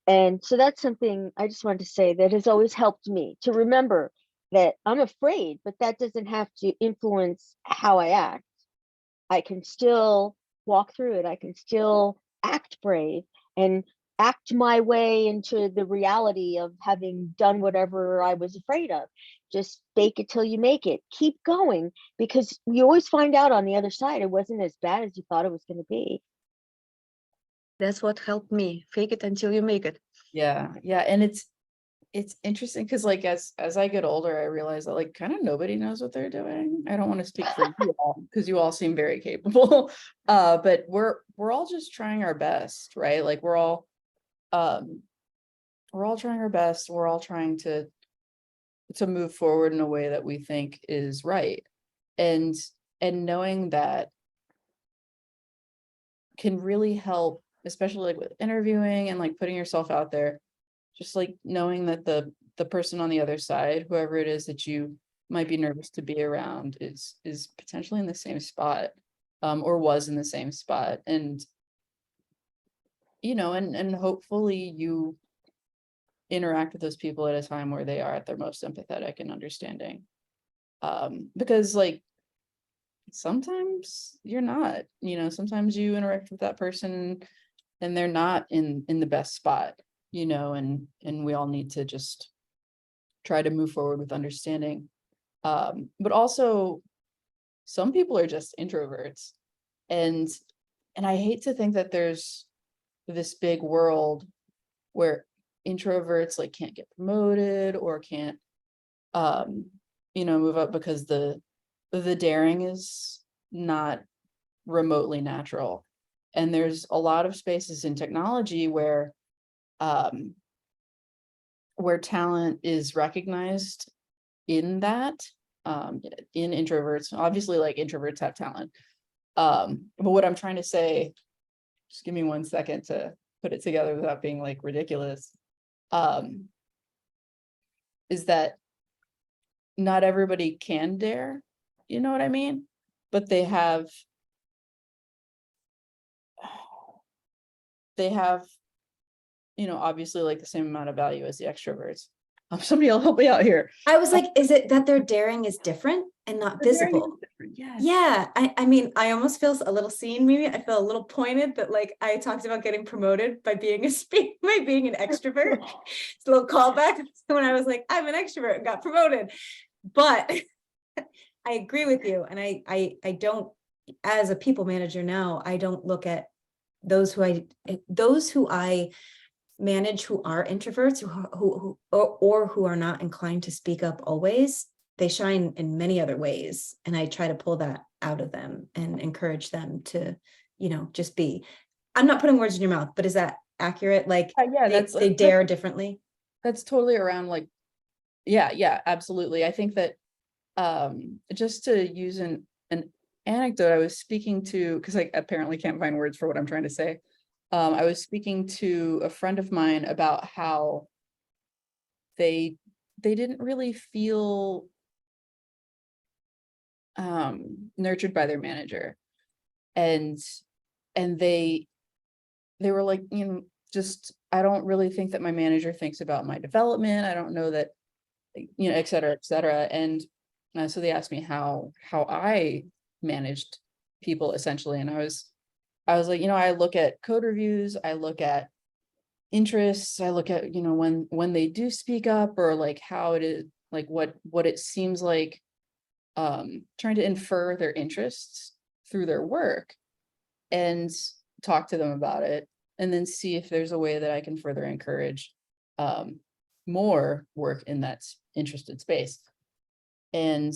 And so that's something I just wanted to say that has always helped me to remember that I'm afraid, but that doesn't have to influence how I act. I can still walk through it. I can still act brave and act my way into the reality of having done whatever I was afraid of. Just fake it till you make it. Keep going, because you always find out on the other side it wasn't as bad as you thought it was going to be. That's what helped me. Fake it until you make it. Yeah. And it's interesting because as I get older, I realize that kind of nobody knows what they're doing. I don't want to speak for you all because you all seem very capable. But we're all just trying our best, right? We're all trying our best. We're all trying to move forward in a way that we think is right. And knowing that can really help, especially with interviewing and putting yourself out there. Just knowing that the person on the other side, whoever it is that you might be nervous to be around, is potentially in the same spot, or was in the same spot. And and hopefully you interact with those people at a time where they are at their most empathetic and understanding. Because sometimes you're not, sometimes you interact with that person and they're not in the best spot, and we all need to just try to move forward with understanding. But also some people are just introverts, and I hate to think that there's this big world where introverts can't get promoted or can't move up because the daring is not remotely natural. And there's a lot of spaces in technology where where talent is recognized in that, in introverts. Obviously, like introverts have talent. But what I'm trying to say, just give me 1 second to put it together without being like ridiculous, is that not everybody can dare, you know what I mean? But they have, obviously like the same amount of value as the extroverts. Somebody will help me out here. I was like, is it that their daring is different and not visible? Yes. Yeah, I mean, I almost feel a little seen, maybe. I feel a little pointed that like I talked about getting promoted by being by being an extrovert. It's a little callback when I was like, I'm an extrovert and got promoted. But I agree with you. And I don't, as a people manager now, I don't look at those who I manage who are introverts or who are not inclined to speak up always. They shine in many other ways. And I try to pull that out of them and encourage them to, just be. I'm not putting words in your mouth, but is that accurate? Like they dare differently. That's totally around like, yeah, absolutely. I think that just to use an anecdote, I was speaking to, because I apparently can't find words for what I'm trying to say. I was speaking to a friend of mine about how they didn't really feel nurtured by their manager, and they were like, just, I don't really think that my manager thinks about my development. I don't know that, et cetera, and so they asked me how I managed people essentially, and I was like, I look at code reviews, I look at interests, I look at, when they do speak up, or like how it is, like what it seems like, trying to infer their interests through their work and talk to them about it, and then see if there's a way that I can further encourage more work in that interested space. And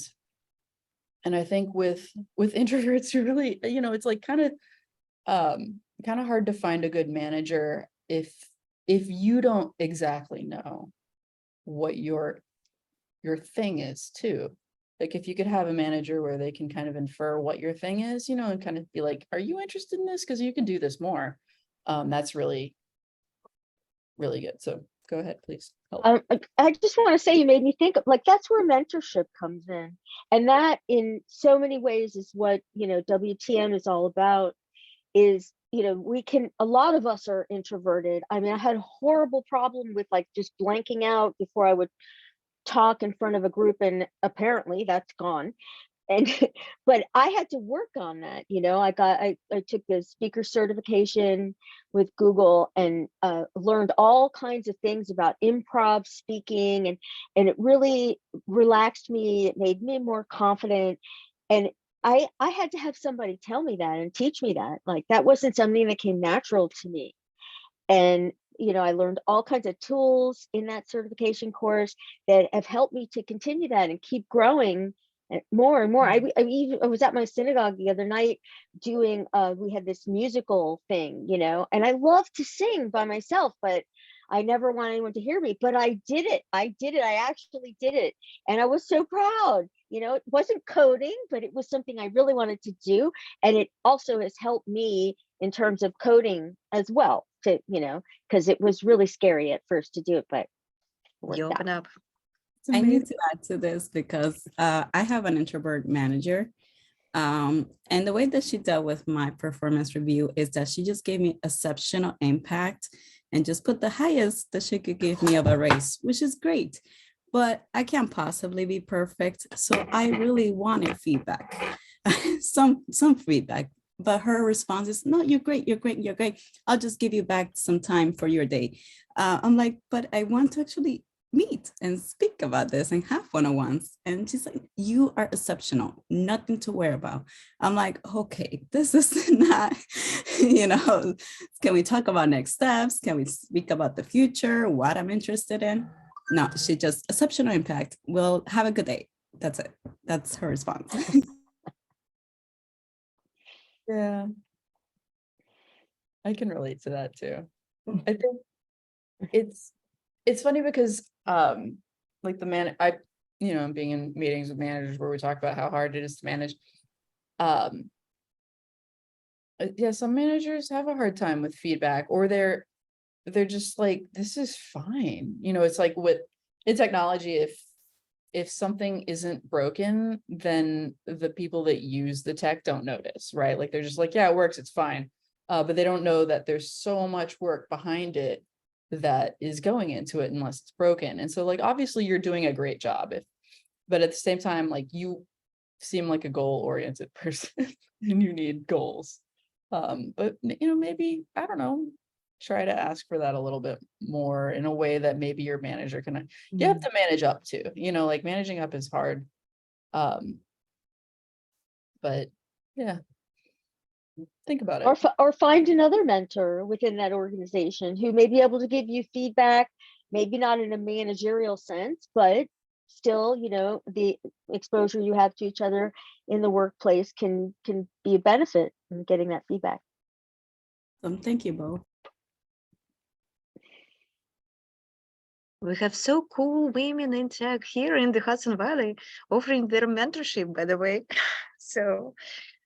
I think with introverts, you really, it's like kind of hard to find a good manager if you don't exactly know what your thing is too. Like if you could have a manager where they can kind of infer what your thing is, and kind of be like, are you interested in this? Because you can do this more. That's really, really good. So go ahead, please. I just want to say, you made me think of, like, that's where mentorship comes in. And that in so many ways is what, WTM is all about, is, a lot of us are introverted. I mean, I had a horrible problem with like just blanking out before I would talk in front of a group, and apparently that's gone. And but I had to work on that. I took the speaker certification with Google, and learned all kinds of things about improv speaking, and it really relaxed me. It made me more confident, and I had to have somebody tell me that and teach me that. Like, that wasn't something that came natural to me. And I learned all kinds of tools in that certification course that have helped me to continue that and keep growing more and more. I was at my synagogue the other night doing, we had this musical thing, and I love to sing by myself, but I never want anyone to hear me. But I did it. I actually did it. And I was so proud. It wasn't coding, but it was something I really wanted to do. And it also has helped me in terms of coding as well, to, because it was really scary at first to do it, but You open up. I need to add to this because I have an introvert manager. And the way that she dealt with my performance review is that she just gave me exceptional impact and just put the highest that she could give me of a raise, which is great. But I can't possibly be perfect. So I really wanted feedback, some feedback. But her response is, no, you're great, you're great, you're great. I'll just give you back some time for your day. I'm like, but I want to actually meet and speak about this and have one-on-ones. And she's like, you are exceptional, nothing to worry about. I'm like, okay, this is not, can we talk about next steps? Can we speak about the future, what I'm interested in? No, she just, exceptional impact. Well, have a good day. That's it. That's her response. Yeah, I can relate to that too. I think it's funny because like I'm being in meetings with managers where we talk about how hard it is to manage. Yeah, some managers have a hard time with feedback, or they're just like, this is fine. It's like in technology, if something isn't broken, then the people that use the tech don't notice, right? Like they're just like, yeah, it works, it's fine. But they don't know that there's so much work behind it that is going into it unless it's broken. And so like, obviously you're doing a great job, but at the same time, like you seem like a goal-oriented person and you need goals. But maybe, I don't know, try to ask for that a little bit more in a way that maybe your manager can, you have to manage up to, like managing up is hard. But yeah, think about it. Or find another mentor within that organization who may be able to give you feedback, maybe not in a managerial sense, but still, the exposure you have to each other in the workplace can be a benefit in getting that feedback. Thank you both. We have so cool women in tech here in the Hudson Valley offering their mentorship, by the way. So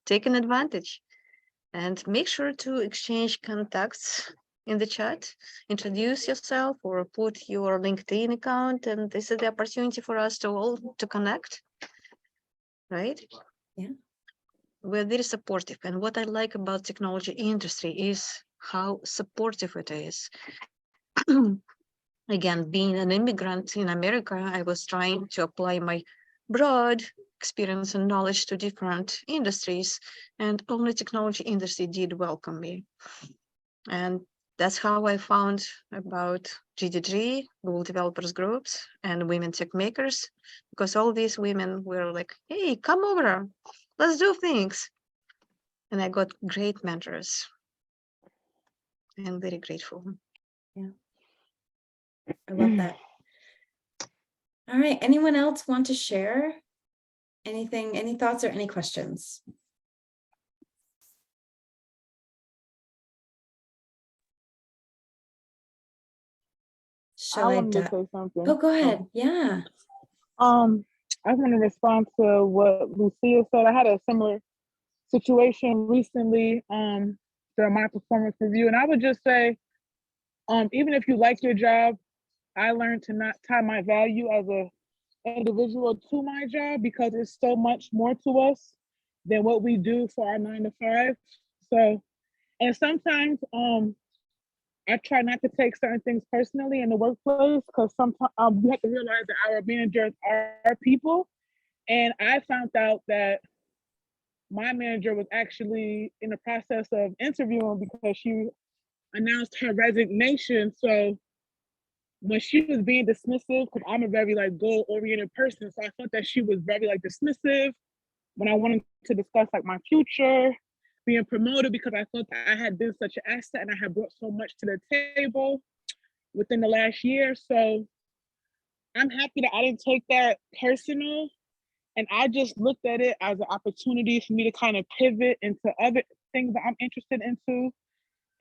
take an advantage and make sure to exchange contacts in the chat, introduce yourself or put your LinkedIn account. And this is the opportunity for us to connect, right? Yeah. We're very supportive. And what I like about technology industry is how supportive it is. Again, being an immigrant in America, I was trying to apply my broad experience and knowledge to different industries, and only technology industry did welcome me. And that's how I found about GDG, Google Developers Groups, and Women Tech Makers, because all these women were like, hey, come over, let's do things. And I got great mentors. I'm very grateful. Yeah. I love that. All right. Anyone else want to share anything, any thoughts or any questions? Shall I wanted to say something. Oh, go ahead. Yeah. I want to respond to what Lucia said. I had a similar situation recently during my performance review, and I would just say, even if you like your job, I learned to not tie my value as a individual to my job, because it's so much more to us than what we do for our 9 to 5. So, and sometimes I try not to take certain things personally in the workplace, because sometimes we have to realize that our managers are people. And I found out that my manager was actually in the process of interviewing because she announced her resignation. So when she was being dismissive, because I'm a very goal-oriented person, so I felt that she was very dismissive when I wanted to discuss my future, being promoted, because I thought that I had been such an asset and I had brought so much to the table within the last year. So I'm happy that I didn't take that personal, and I just looked at it as an opportunity for me to kind of pivot into other things that I'm interested into.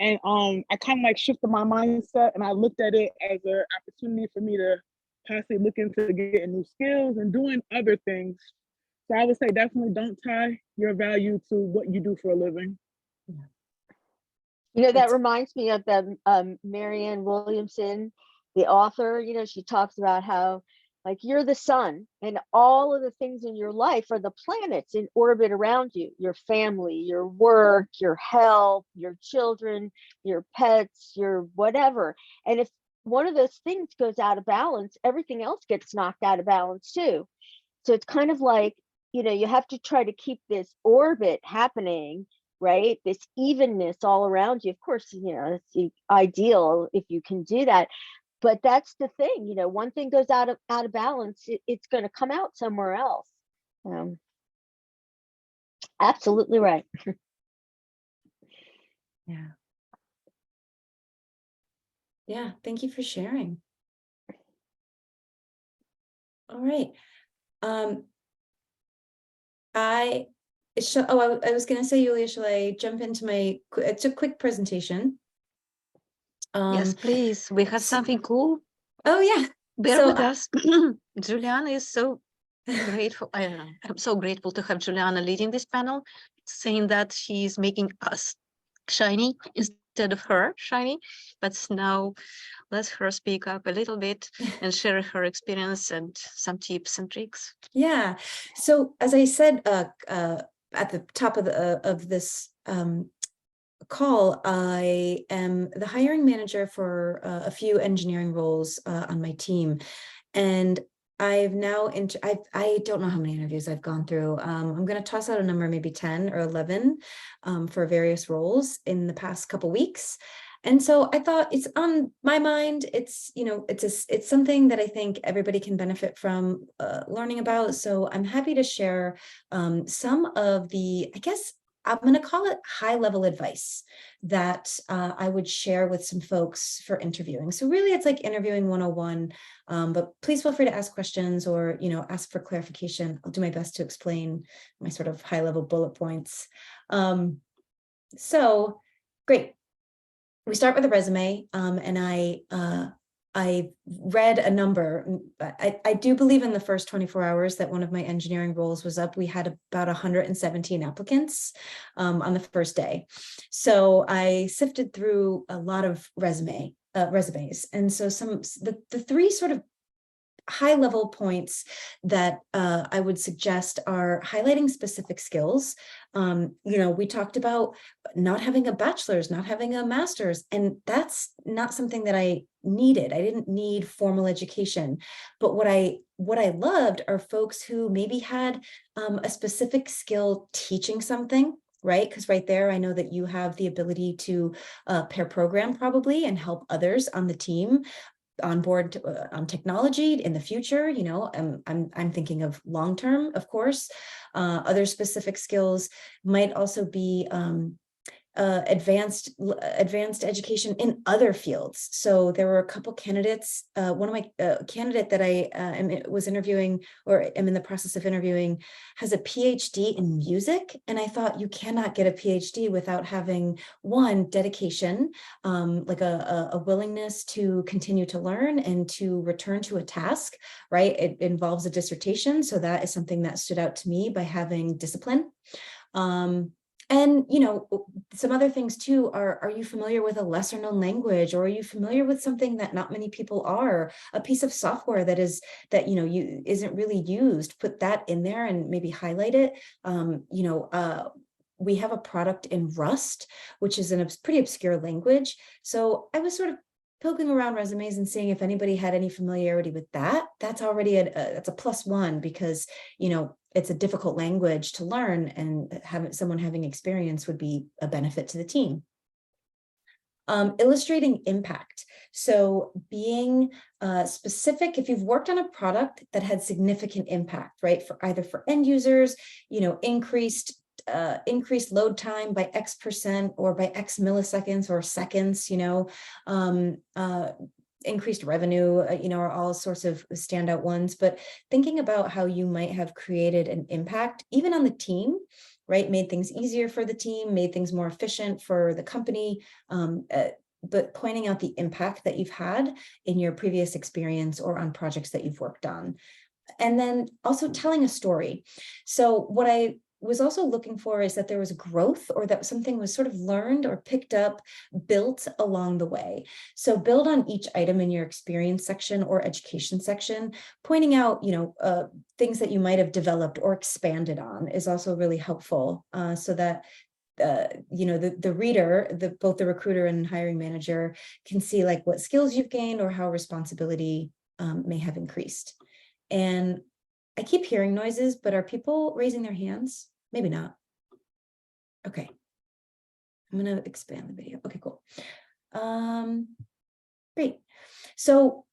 And I kind of shifted my mindset, and I looked at it as an opportunity for me to possibly look into getting new skills and doing other things. So I would say definitely don't tie your value to what you do for a living. That reminds me of the Marianne Williamson, the author. She talks about how you're the sun, and all of the things in your life are the planets in orbit around you, your family, your work, your health, your children, your pets, your whatever. And if one of those things goes out of balance, everything else gets knocked out of balance too. So it's kind of you have to try to keep this orbit happening, right? This evenness all around you. Of course, it's ideal if you can do that. But that's the thing, one thing goes out of balance, it's going to come out somewhere else. Absolutely right. Yeah. Yeah. Thank you for sharing. All right. I was going to say, Yulia, shall I jump into it's a quick presentation. Yes, please. We have something cool. Oh, yeah. Bear So with us. Juliana is so grateful. I don't know. I'm so grateful to have Juliana leading this panel, saying that she's making us shiny instead of her shiny. But now let her speak up a little bit and share her experience and some tips and tricks. Yeah. So as I said at the top of this call, I am the hiring manager for a few engineering roles on my team, and I've now I don't know how many interviews I've gone through. I'm going to toss out a number, maybe 10 or 11 for various roles in the past couple weeks. And so I thought it's on my mind. It's, you know, it's something that I think everybody can benefit from learning about. So I'm happy to share some of the, I guess, I'm going to call it high level advice that I would share with some folks for interviewing. So really it's like interviewing 101, but please feel free to ask questions or, you know, ask for clarification. I'll do my best to explain my sort of high level bullet points. So great. We start with a resume, and I read a number. I do believe in the first 24 hours that one of my engineering roles was up. We had about 117 applicants on the first day. So I sifted through a lot of resumes. And so the three sort of high level points that I would suggest are highlighting specific skills. You know, we talked about not having a bachelor's, not having a master's, and that's not something that I needed. I didn't need formal education, but what I loved are folks who maybe had a specific skill teaching something, right? Because right there, I know that you have the ability to pair program probably and help others on the team on board on technology in the future. You know, I'm thinking of long term, of course. Other specific skills might also be advanced education in other fields. So there were a couple candidates. One of my candidate that I was interviewing or am in the process of interviewing has a PhD in music, and I thought you cannot get a PhD without having one dedication, like a willingness to continue to learn and to return to a task. Right, it involves a dissertation, so that is something that stood out to me by having discipline. And, you know, some other things too are you familiar with a lesser known language, or are you familiar with something that not many people are, a piece of software that isn't really used? Put that in there and maybe highlight it. We have a product in Rust, which is a pretty obscure language. So I was sort of poking around resumes and seeing if anybody had any familiarity with that. That's already that's a +1, because, you know, it's a difficult language to learn, and someone having experience would be a benefit to the team. Illustrating impact. So being specific, if you've worked on a product that had significant impact, right, for either for end users, you know, increased load time by X% or by X milliseconds or seconds, you know, increased revenue, you know, are all sorts of standout ones. But thinking about how you might have created an impact, even on the team, right, made things easier for the team, made things more efficient for the company, but pointing out the impact that you've had in your previous experience or on projects that you've worked on. And then also telling a story. So what I was also looking for is that there was growth, or that something was sort of learned or picked up, built along the way. So build on each item in your experience section or education section, pointing out, you know, things that you might have developed or expanded on is also really helpful, so that you know, the reader, both the recruiter and hiring manager, can see like what skills you've gained or how responsibility may have increased. And I keep hearing noises, but are people raising their hands? Maybe not. Okay. I'm going to expand the video. Okay, cool. Great. So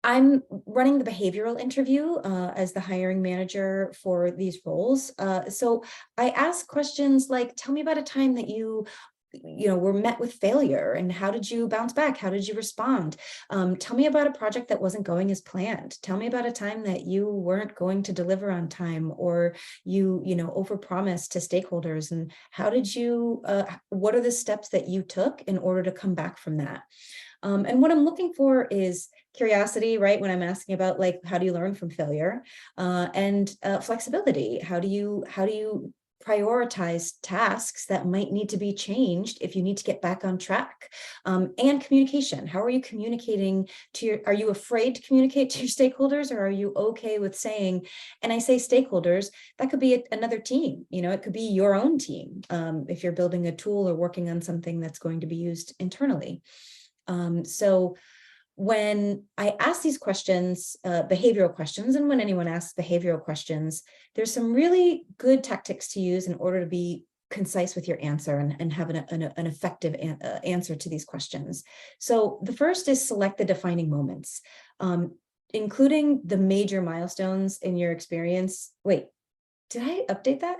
I'm running the behavioral interview as the hiring manager for these roles. So I ask questions like, tell me about a time that you were met with failure, and how did you bounce back? How did you respond? Tell me about a project that wasn't going as planned. Tell me about a time that you weren't going to deliver on time, or you overpromised to stakeholders, and how did you, what are the steps that you took in order to come back from that? And what I'm looking for is curiosity, right? When I'm asking about like, how do you learn from failure? And flexibility. How do you prioritize tasks that might need to be changed if you need to get back on track? And communication. How are you communicating to are you afraid to communicate to your stakeholders, or are you okay with saying, and I say stakeholders, that could be another team, it could be your own team, if you're building a tool or working on something that's going to be used internally. So when I ask these questions, behavioral questions, and when anyone asks behavioral questions, there's some really good tactics to use in order to be concise with your answer and have an effective answer to these questions. So the first is select the defining moments, including the major milestones in your experience. Wait, did I update that?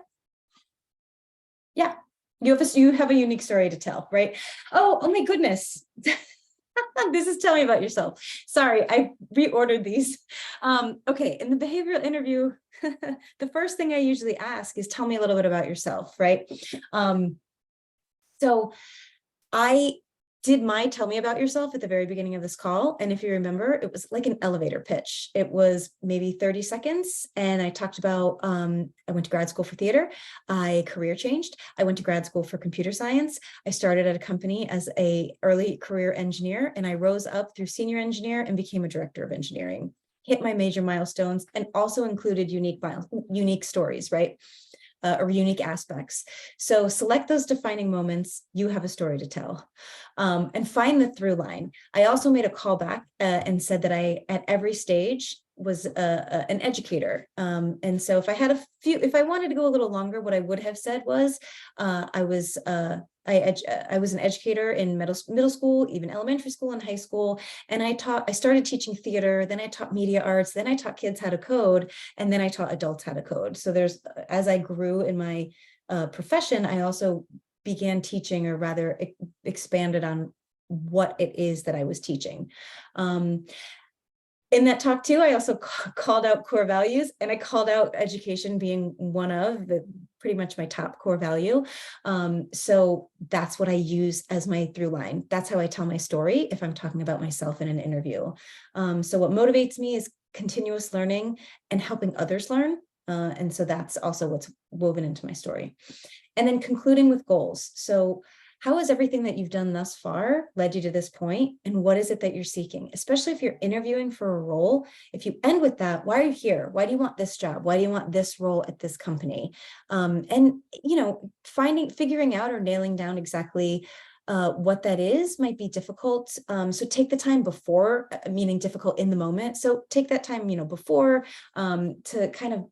Yeah, you have a unique story to tell, right? Oh my goodness. This is tell me about yourself. Sorry, I reordered these. Okay, in the behavioral interview, the first thing I usually ask is tell me a little bit about yourself, right? So I did my tell me about yourself at the very beginning of this call. And if you remember, it was like an elevator pitch. It was maybe 30 seconds. And I talked about, I went to grad school for theater. I career changed. I went to grad school for computer science. I started at a company as a early career engineer, and I rose up through senior engineer and became a director of engineering, hit my major milestones, and also included unique stories, right? Or unique aspects. So select those defining moments. You have a story to tell, and find the through line. I also made a call back and said that I, at every stage, was an educator. And so if I wanted to go a little longer, what I would have said was, I was an educator in middle school, even elementary school and high school. And I started teaching theater, then I taught media arts, then I taught kids how to code, and then I taught adults how to code. So as I grew in my profession, I also began teaching, or rather expanded on what it is that I was teaching. In that talk too, I also called out core values, and I called out education being one of pretty much my top core value. So that's what I use as my through line. That's how I tell my story if I'm talking about myself in an interview. So what motivates me is continuous learning and helping others learn. And so that's also what's woven into my story. And then concluding with goals. So how has everything that you've done thus far led you to this point? And what is it that you're seeking? Especially if you're interviewing for a role, if you end with that, why are you here? Why do you want this job? Why do you want this role at this company? And, figuring out or nailing down exactly what that is might be difficult. So take the time before, meaning difficult in the moment. So take that time, before to kind of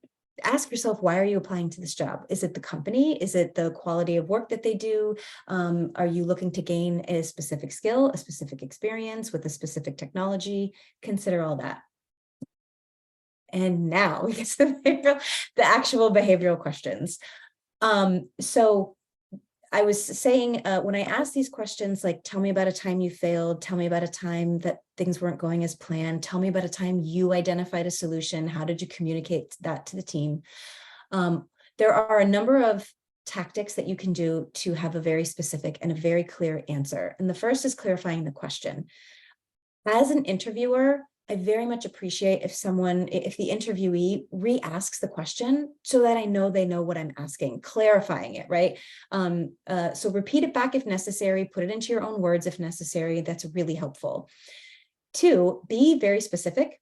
ask yourself, why are you applying to this job? Is it the company? Is it the quality of work that they do? Are you looking to gain a specific skill, a specific experience with a specific technology? Consider all that. And now we get to the actual behavioral questions. So I was saying, when I asked these questions, like, tell me about a time you failed, tell me about a time that things weren't going as planned, tell me about a time you identified a solution, how did you communicate that to the team? There are a number of tactics that you can do to have a very specific and a very clear answer. And the first is clarifying the question. As an interviewer, I very much appreciate if the interviewee re-asks the question so that I know they know what I'm asking, clarifying it, right? So repeat it back if necessary, put it into your own words if necessary. That's really helpful. 2, be very specific.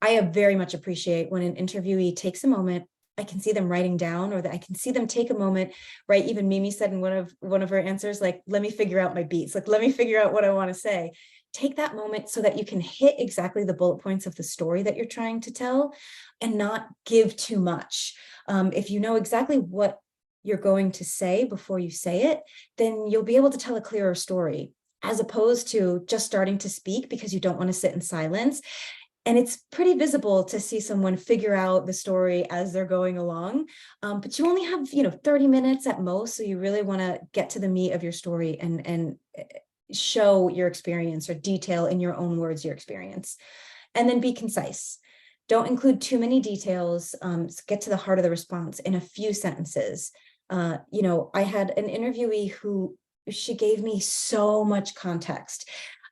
I very much appreciate when an interviewee takes a moment. I can see them writing down, or that I can see them take a moment, right? Even Mimi said in one of her answers, like, let me figure out my beats, like, let me figure out what I want to say. Take that moment so that you can hit exactly the bullet points of the story that you're trying to tell and not give too much. If you know exactly what you're going to say before you say it, then you'll be able to tell a clearer story, as opposed to just starting to speak because you don't want to sit in silence. And it's pretty visible to see someone figure out the story as they're going along. But you only have, 30 minutes at most. So you really want to get to the meat of your story and show your experience, or detail in your own words your experience. And then be concise. Don't include too many details. Get to the heart of the response in a few sentences. I had an interviewee who, she gave me so much context.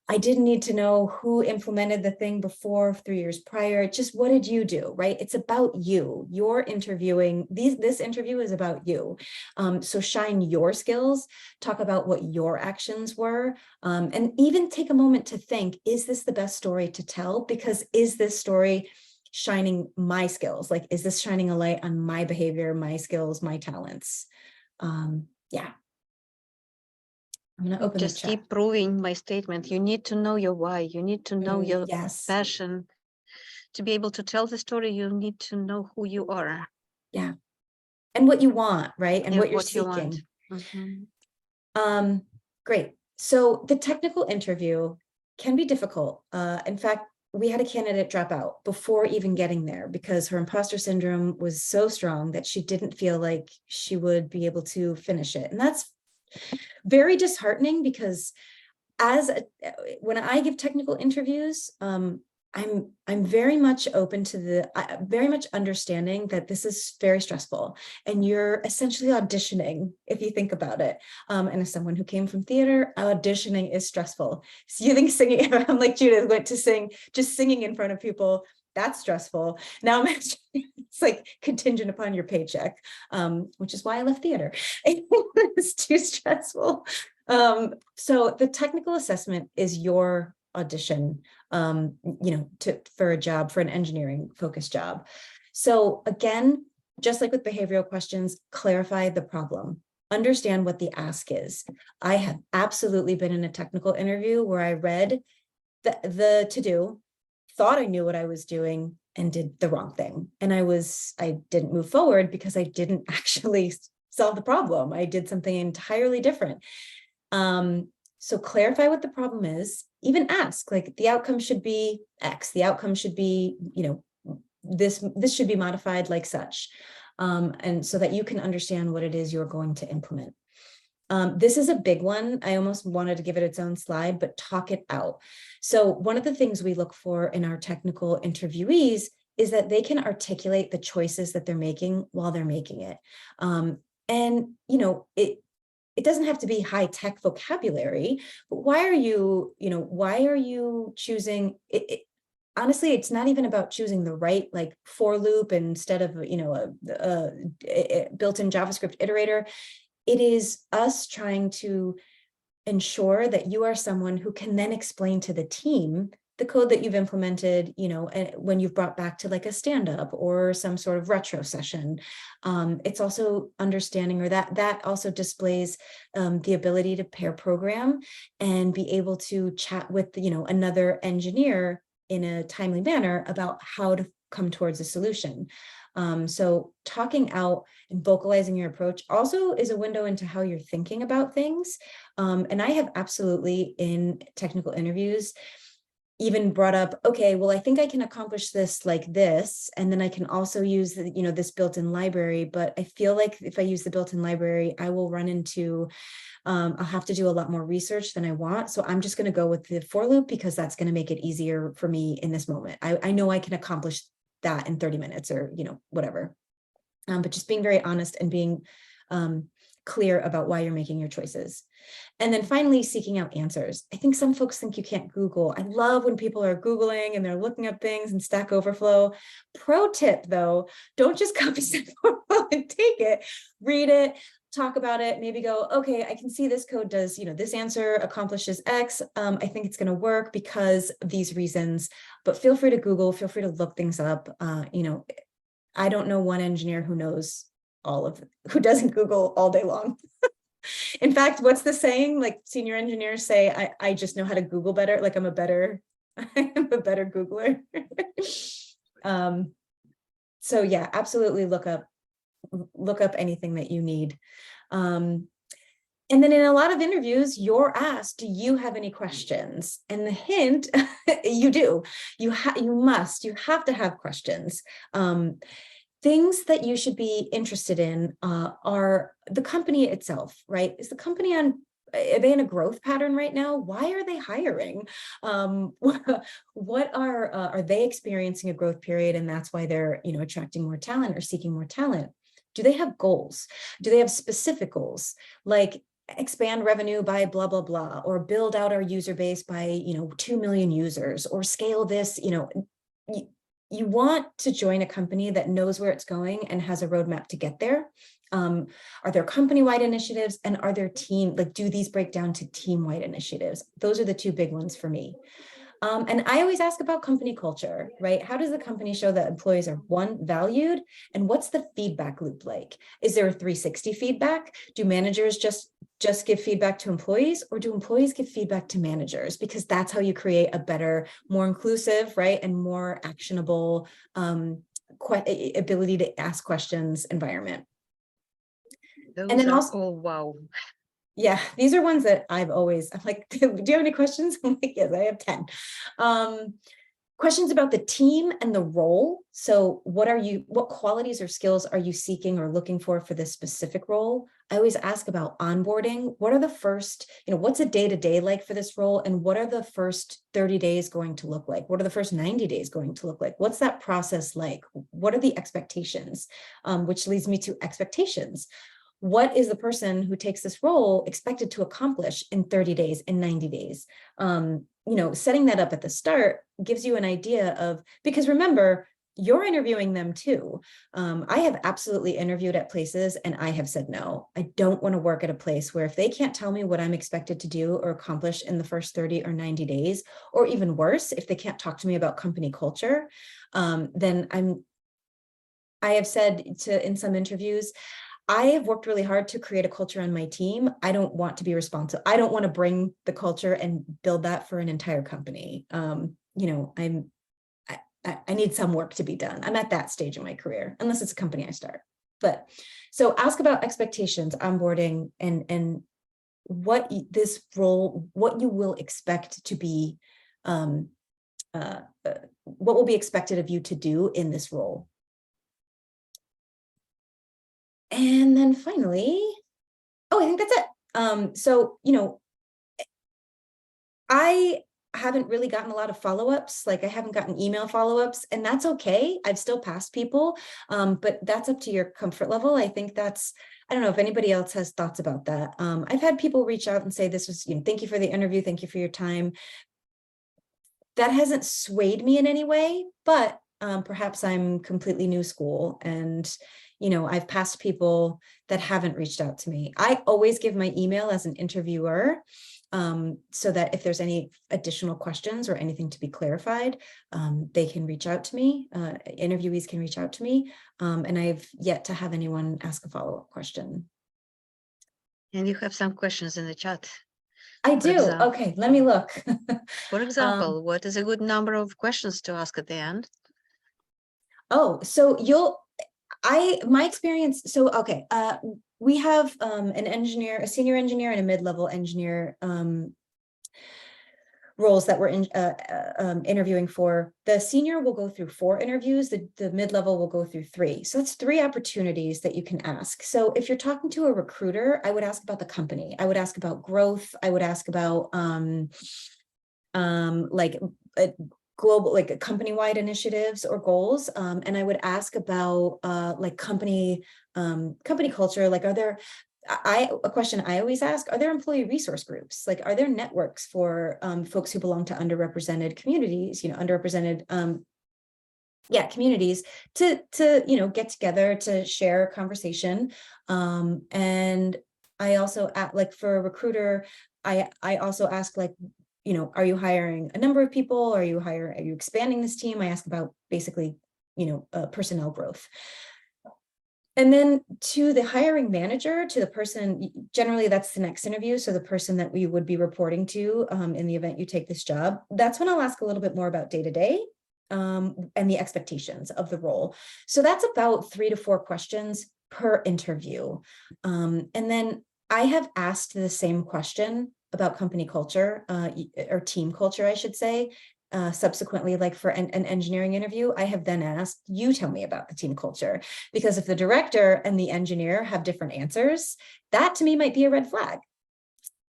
I didn't need to know who implemented the thing before 3 years prior. Just what did you do, right? It's about you. You're interviewing. This interview is about you. So shine your skills, talk about what your actions were, and even take a moment to think, is this the best story to tell? Because is this story shining my skills? Like, is this shining a light on my behavior, my skills, my talents? Yeah. I'm going to open Just the chat. keep proving my statement. You need to know your why. You need to know your Yes. passion. To be able to tell the story, you need to know who you are. Yeah. And what you want, right? And what you're you want. seeking. Great. So the technical interview can be difficult. In fact, we had a candidate drop out before even getting there because her imposter syndrome was so strong that she didn't feel like she would be able to finish it. And that's very disheartening because when I give technical interviews, I'm very much open to very much understanding that this is very stressful and you're essentially auditioning if you think about it. And as someone who came from theater, auditioning is stressful. So you think singing, I'm like Judith, went to just singing in front of people, that's stressful. Now imagine it's like contingent upon your paycheck, which is why I left theater. It's too stressful. So the technical assessment is your audition, for a job, for an engineering focused job. So again, just like with behavioral questions, clarify the problem. Understand what the ask is. I have absolutely been in a technical interview where I read the to-do, thought I knew what I was doing and did the wrong thing. And I didn't move forward because I didn't actually solve the problem. I did something entirely different. So clarify what the problem is, even ask, like the outcome should be X, the outcome should be, this should be modified like such. And so that you can understand what it is you're going to implement. This is a big one. I almost wanted to give it its own slide, but talk it out. So one of the things we look for in our technical interviewees is that they can articulate the choices that they're making while they're making it. It doesn't have to be high tech vocabulary, but why are you choosing it? Honestly, it's not even about choosing the right like for loop instead of, a built-in JavaScript iterator. It is us trying to ensure that you are someone who can then explain to the team the code that you've implemented, when you've brought back to like a stand-up or some sort of retro session. It's also understanding, or that also displays the ability to pair program and be able to chat with, another engineer in a timely manner about how to come towards a solution. So talking out and vocalizing your approach also is a window into how you're thinking about things. And I have absolutely in technical interviews even brought up, okay, well, I think I can accomplish this like this, and then I can also use this built-in library, but I feel like if I use the built-in library, I will run into, I'll have to do a lot more research than I want. So I'm just going to go with the for loop because that's going to make it easier for me in this moment. I know I can accomplish that in 30 minutes or, whatever. But just being very honest and being clear about why you're making your choices. And then finally, seeking out answers. I think some folks think you can't Google. I love when people are Googling and they're looking up things in Stack Overflow. Pro tip though, don't just copy Stack Overflow and take it, read it, talk about it, maybe go, okay, I can see this code does, this answer accomplishes X. I think it's going to work because of these reasons, but feel free to Google, feel free to look things up. I don't know one engineer who knows who doesn't Google all day long. In fact, what's the saying? Like senior engineers say, I just know how to Google better. Like I'm a better Googler. So yeah, absolutely look up anything that you need. And then in a lot of interviews, you're asked, do you have any questions? And the hint, you do. You have to have questions. Things that you should be interested in are the company itself, right? Is the company are they in a growth pattern right now? Why are they hiring? What are they experiencing a growth period? And that's why they're, attracting more talent or seeking more talent. Do they have goals? Do they have specific goals? Like, expand revenue by blah, blah, blah, or build out our user base by, 2 million users, or scale this, you want to join a company that knows where it's going and has a roadmap to get there. Are there company-wide initiatives, and are there do these break down to team-wide initiatives? Those are the two big ones for me. And I always ask about company culture, right? How does the company show that employees are, one, valued, and what's the feedback loop like? Is there a 360 feedback? Do managers just give feedback to employees, or do employees give feedback to managers? Because that's how you create a better, more inclusive, right, and more actionable ability to ask questions environment. Those And then are also, all wow. yeah, these are ones that I'm like, do you have any questions? I'm like, yes, I have 10. Questions about the team and the role. So what qualities or skills are you seeking or looking for this specific role? I always ask about onboarding. What are the first, what's a day-to-day like for this role? And what are the first 30 days going to look like? What are the first 90 days going to look like? What's that process like? What are the expectations? Which leads me to expectations. What is the person who takes this role expected to accomplish in 30 days, in 90 days? Setting that up at the start gives you an idea of, because remember, you're interviewing them too. I have absolutely interviewed at places and I have said no. I don't want to work at a place where if they can't tell me what I'm expected to do or accomplish in the first 30 or 90 days, or even worse, if they can't talk to me about company culture, then I have said in some interviews, I have worked really hard to create a culture on my team. I don't want to be responsible. I don't want to bring the culture and build that for an entire company. I need some work to be done. I'm at that stage in my career, unless it's a company I start. But so ask about expectations, onboarding, and what this role, what you will expect to be, what will be expected of you to do in this role. And then finally, I think that's it. So, I haven't really gotten a lot of follow-ups. Like I haven't gotten email follow-ups, and that's okay. I've still passed people, but that's up to your comfort level. I think I don't know if anybody else has thoughts about that. I've had people reach out and say, this was, thank you for the interview. Thank you for your time. That hasn't swayed me in any way, but perhaps I'm completely new school, and I've passed people that haven't reached out to me. I always give my email as an interviewer, so that if there's any additional questions or anything to be clarified, they can reach out to me. Interviewees can reach out to me, and I've yet to have anyone ask a follow-up question. And you have some questions in the chat. I do. Okay, let me look. For example, what is a good number of questions to ask at the end? So my experience, so, okay, we have an engineer, a senior engineer and a mid-level engineer roles that we're interviewing for. The senior will go through 4 interviews, the mid-level will go through 3. So that's 3 opportunities that you can ask. So if you're talking to a recruiter, I would ask about the company. I would ask about growth. I would ask about like global, like company-wide initiatives or goals. And I would ask about like company culture. Like, are there, a question I always ask, are there employee resource groups? Like, are there networks for folks who belong to underrepresented communities, underrepresented communities to get together to share conversation. And I also like for a recruiter, I also ask, like, are you hiring a number of people? Are you expanding this team? I ask about basically, personnel growth. And then to the hiring manager, to the person, generally that's the next interview. So the person that we would be reporting to in the event you take this job, that's when I'll ask a little bit more about day-to-day and the expectations of the role. So that's about 3 to 4 questions per interview. And then I have asked the same question about company culture or team culture, I should say. Subsequently, like for an engineering interview, I have then asked, you tell me about the team culture, because if the director and the engineer have different answers, that to me might be a red flag.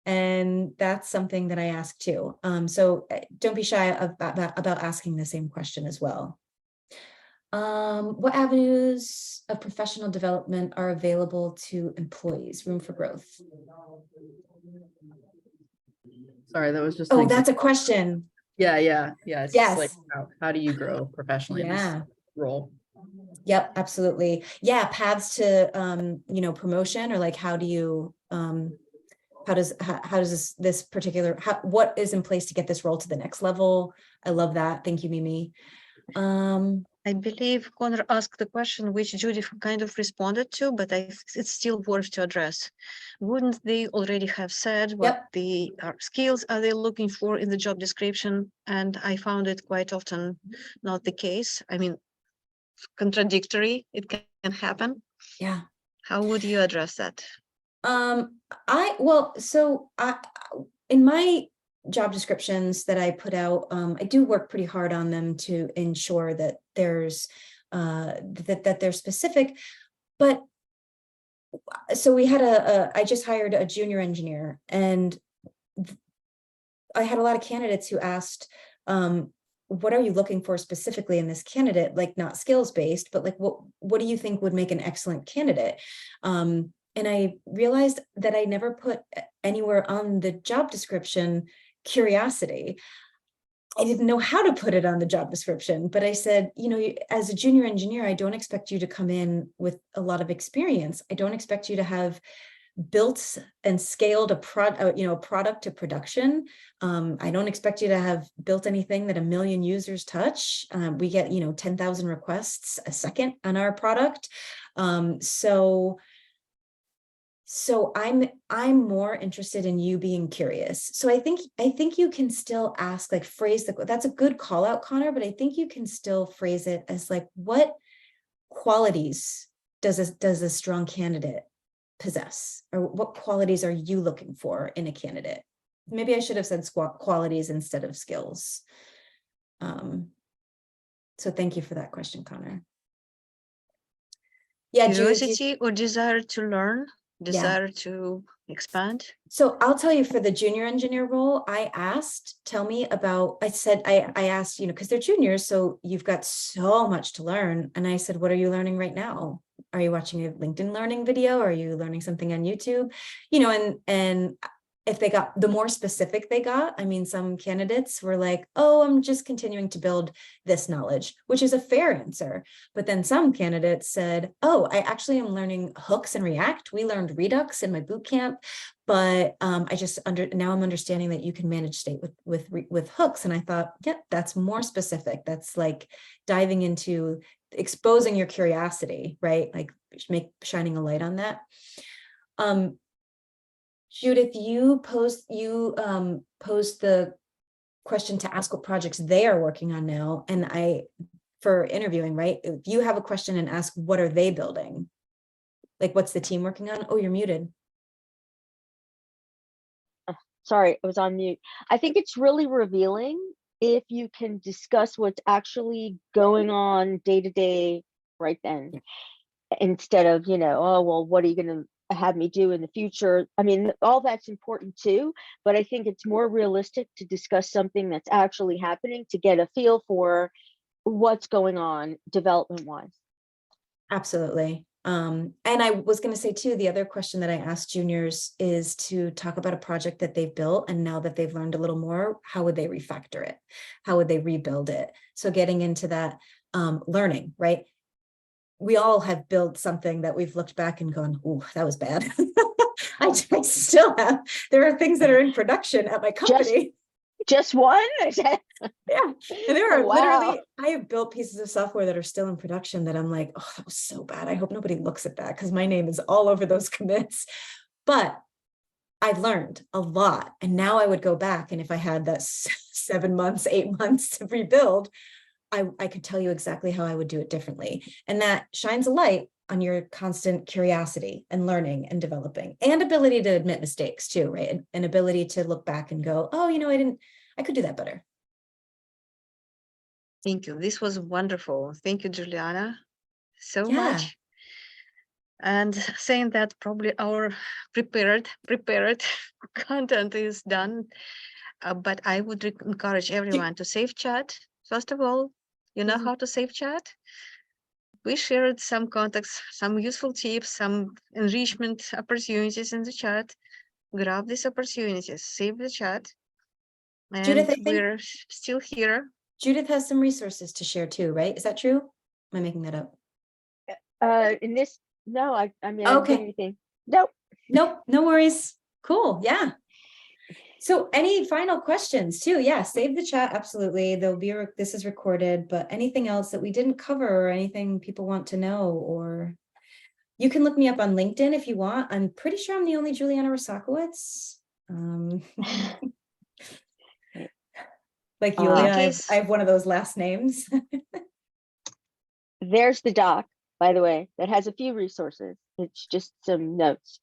And that's something that I ask too. So don't be shy about asking the same question as well. What avenues of professional development are available to employees? Room for growth. Sorry, that was just. Oh, an that's a example. question. Yeah. It's just like, Yes. how do you grow professionally in this Yeah. role? Yep, absolutely. Yeah, paths to promotion, or like how do you how does this particular what is in place to get this role to the next level? I love that. Thank you, Mimi. I believe Connor asked the question which Judith kind of responded to, but it's still worth to address. Wouldn't they already have said what the skills are they looking for in the job description? And I found it quite often not the case. I mean, contradictory, it can happen. Yeah. How would you address that? In my job descriptions that I put out, I do work pretty hard on them to ensure that there's that they're specific. But so we had I just hired a junior engineer, and I had a lot of candidates who asked, what are you looking for specifically in this candidate? Like, not skills based, but like, what do you think would make an excellent candidate? And I realized that I never put anywhere on the job description curiosity. I didn't know how to put it on the job description, but I said, as a junior engineer, I don't expect you to come in with a lot of experience. I don't expect you to have built and scaled a product to production. I don't expect you to have built anything that 1 million users touch. We get 10,000 requests a second on our product. So I'm more interested in you being curious. So I think you can still ask, like, phrase that's a good call out, Connor, but I think you can still phrase it as like, what qualities does a strong candidate possess, or what qualities are you looking for in a candidate? Maybe I should have said qualities instead of skills. So thank you for that question, Connor. Yeah, curiosity or desire to learn, desire to expand. So I'll tell you, for the junior engineer role, I asked, I asked, because they're juniors, so you've got so much to learn. And I said, what are you learning right now? Are you watching a LinkedIn learning video? Are you learning something on YouTube? And if they got, the more specific they got, I mean, some candidates were like, oh, I'm just continuing to build this knowledge, which is a fair answer. But then some candidates said, oh, I actually am learning hooks and React. We learned Redux in my boot camp, but now I'm understanding that you can manage state with hooks. And I thought, yeah, that's more specific. That's like diving into exposing your curiosity, right? Like shining a light on that. Judith, you posed the question to ask what projects they are working on now. And for interviewing, right? If you have a question and ask, what are they building? Like, what's the team working on? Oh, you're muted. Sorry, I was on mute. I think it's really revealing if you can discuss what's actually going on day to day right then, instead of, oh, well, what are you going to have me do in the future? I mean, all that's important too, but I think it's more realistic to discuss something that's actually happening to get a feel for what's going on development wise. Absolutely. And I was going to say too, the other question that I asked juniors is to talk about a project that they've built, and now that they've learned a little more, how would they refactor it? How would they rebuild it? So getting into that learning, right? We all have built something that we've looked back and gone, oh, that was bad. I still have. There are things that are in production at my company. Just one? Yeah. And there are literally, I have built pieces of software that are still in production that I'm like, oh, that was so bad. I hope nobody looks at that because my name is all over those commits. But I've learned a lot. And now I would go back, and if I had that 7 months, 8 months to rebuild, I could tell you exactly how I would do it differently. And that shines a light on your constant curiosity and learning and developing, and ability to admit mistakes too, right? An ability to look back and go, oh, I could do that better. Thank you. This was wonderful. Thank you, Juliana, so much. And saying that, probably our prepared content is done, but I would encourage everyone to save chat. First of all, you know how to save chat. we shared some contacts, some useful tips, some enrichment opportunities in the chat. Grab these opportunities, save the chat. Judith, And I think we're still here. Judith has some resources to share too, right? Is that true? Am I making that up? In this, no, I mean, I didn't get Okay. anything. Nope. Nope, no worries. Cool, yeah. So any final questions too? Yeah, save the chat, absolutely. There'll be, this is recorded, but anything else that we didn't cover or anything people want to know, or you can look me up on LinkedIn if you want. I'm pretty sure I'm the only Julianna Rusakiewicz. Like Yulia, case- I have one of those last names. There's the doc, by the way, that has a few resources. It's just some notes.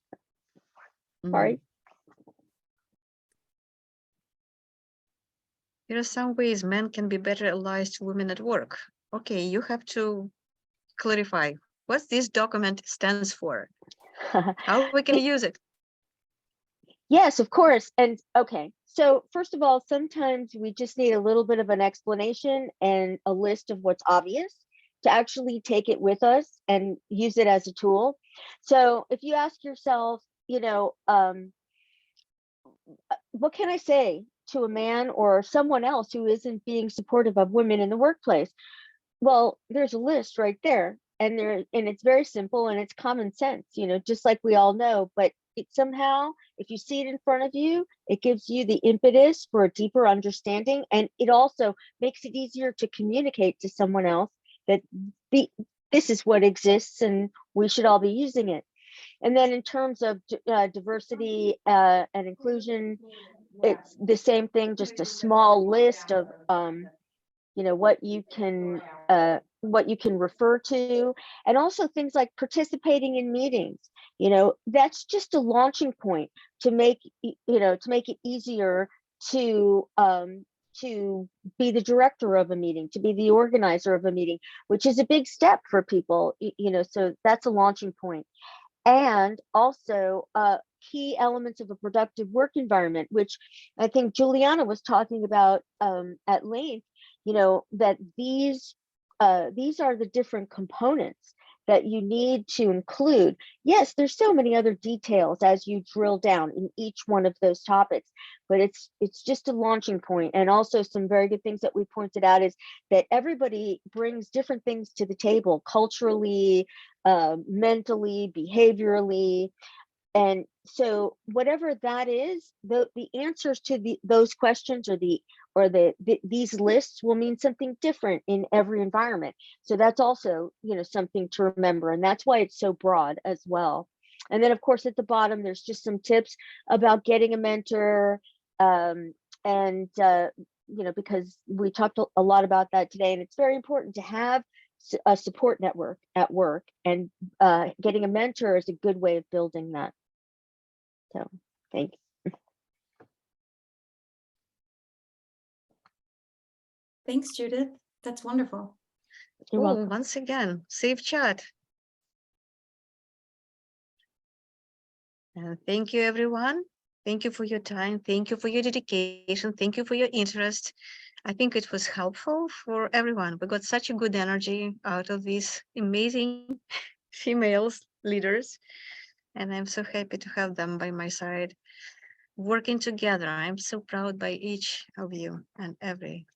Sorry. Here are some ways men can be better allies to women at work. Okay, you have to clarify what this document stands for, how we can use it. Yes, of course. And okay, so first of all, sometimes we just need a little bit of an explanation and a list of what's obvious to actually take it with us and use it as a tool. So if you ask yourself, you know, what can I say to a man or someone else who isn't being supportive of women in the workplace? Well, there's a list right there, and it's very simple and it's common sense, you know, just like we all know, but it somehow, if you see it in front of you, it gives you the impetus for a deeper understanding, and it also makes it easier to communicate to someone else that this is what exists and we should all be using it. And then in terms of diversity and inclusion, it's the same thing, just a small list of you know, what you can refer to, and also things like participating in meetings. You know, that's just a launching point to make, you know, to make it easier to be the director of a meeting, to be the organizer of a meeting, which is a big step for people, you know, so that's a launching point. And also key elements of a productive work environment, which I think Juliana was talking about at length, you know, that these are the different components that you need to include. Yes, there's so many other details as you drill down in each one of those topics, but it's just a launching point. And also some very good things that we pointed out is that everybody brings different things to the table, culturally, mentally, behaviorally. And so whatever that is, the answers to those questions or these lists will mean something different in every environment. So that's also, you know, something to remember, and that's why it's so broad as well. And then of course at the bottom there's just some tips about getting a mentor, and you know, because we talked a lot about that today, and it's very important to have a support network at work, and getting a mentor is a good way of building that. So thanks. Thanks, Judith. That's wonderful. You're welcome. Once again, save chat. And thank you, everyone. Thank you for your time. Thank you for your dedication. Thank you for your interest. I think it was helpful for everyone. We got such a good energy out of these amazing female leaders. And I'm so happy to have them by my side, working together. I'm so proud by each of you and every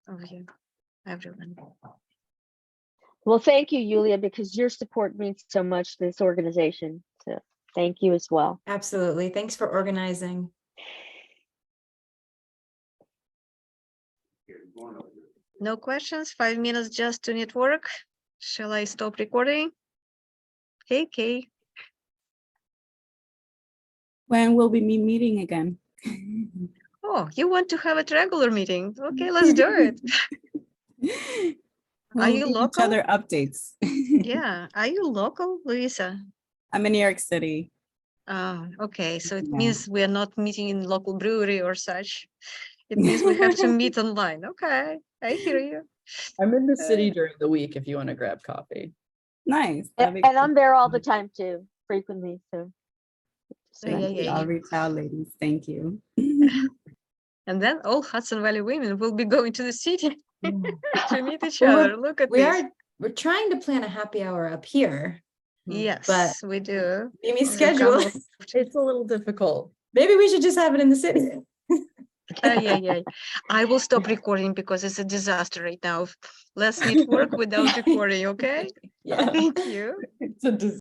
of you, everyone. Well, thank you, Yulia, because your support means so much to this organization. So thank you as well. Absolutely. Thanks for organizing. No questions, 5 minutes just to network. Shall I stop recording? Hey, Kay. When will we be meeting again? Oh, you want to have a regular meeting? Okay, let's do it. We'll Are you give each local? other updates. Yeah. Are you local, Luisa? I'm in New York City. Okay. So it Yeah. means we are not meeting in local brewery or such. It means we have to meet online. Okay, I hear you. I'm in the city during the week if you want to grab coffee. Nice. And I'm there all the time too, frequently. So I'll reach out, ladies. Thank you. And then all Hudson Valley women will be going to the city to meet each Well, other. Look at we this. we're trying to plan a happy hour up here. Yes, we do. Mimi's You schedule. come It's a little difficult. Maybe we should just have it in the city. Yeah. I will stop recording because it's a disaster right now. Let's network without recording, okay? Yeah. Thank you. It's a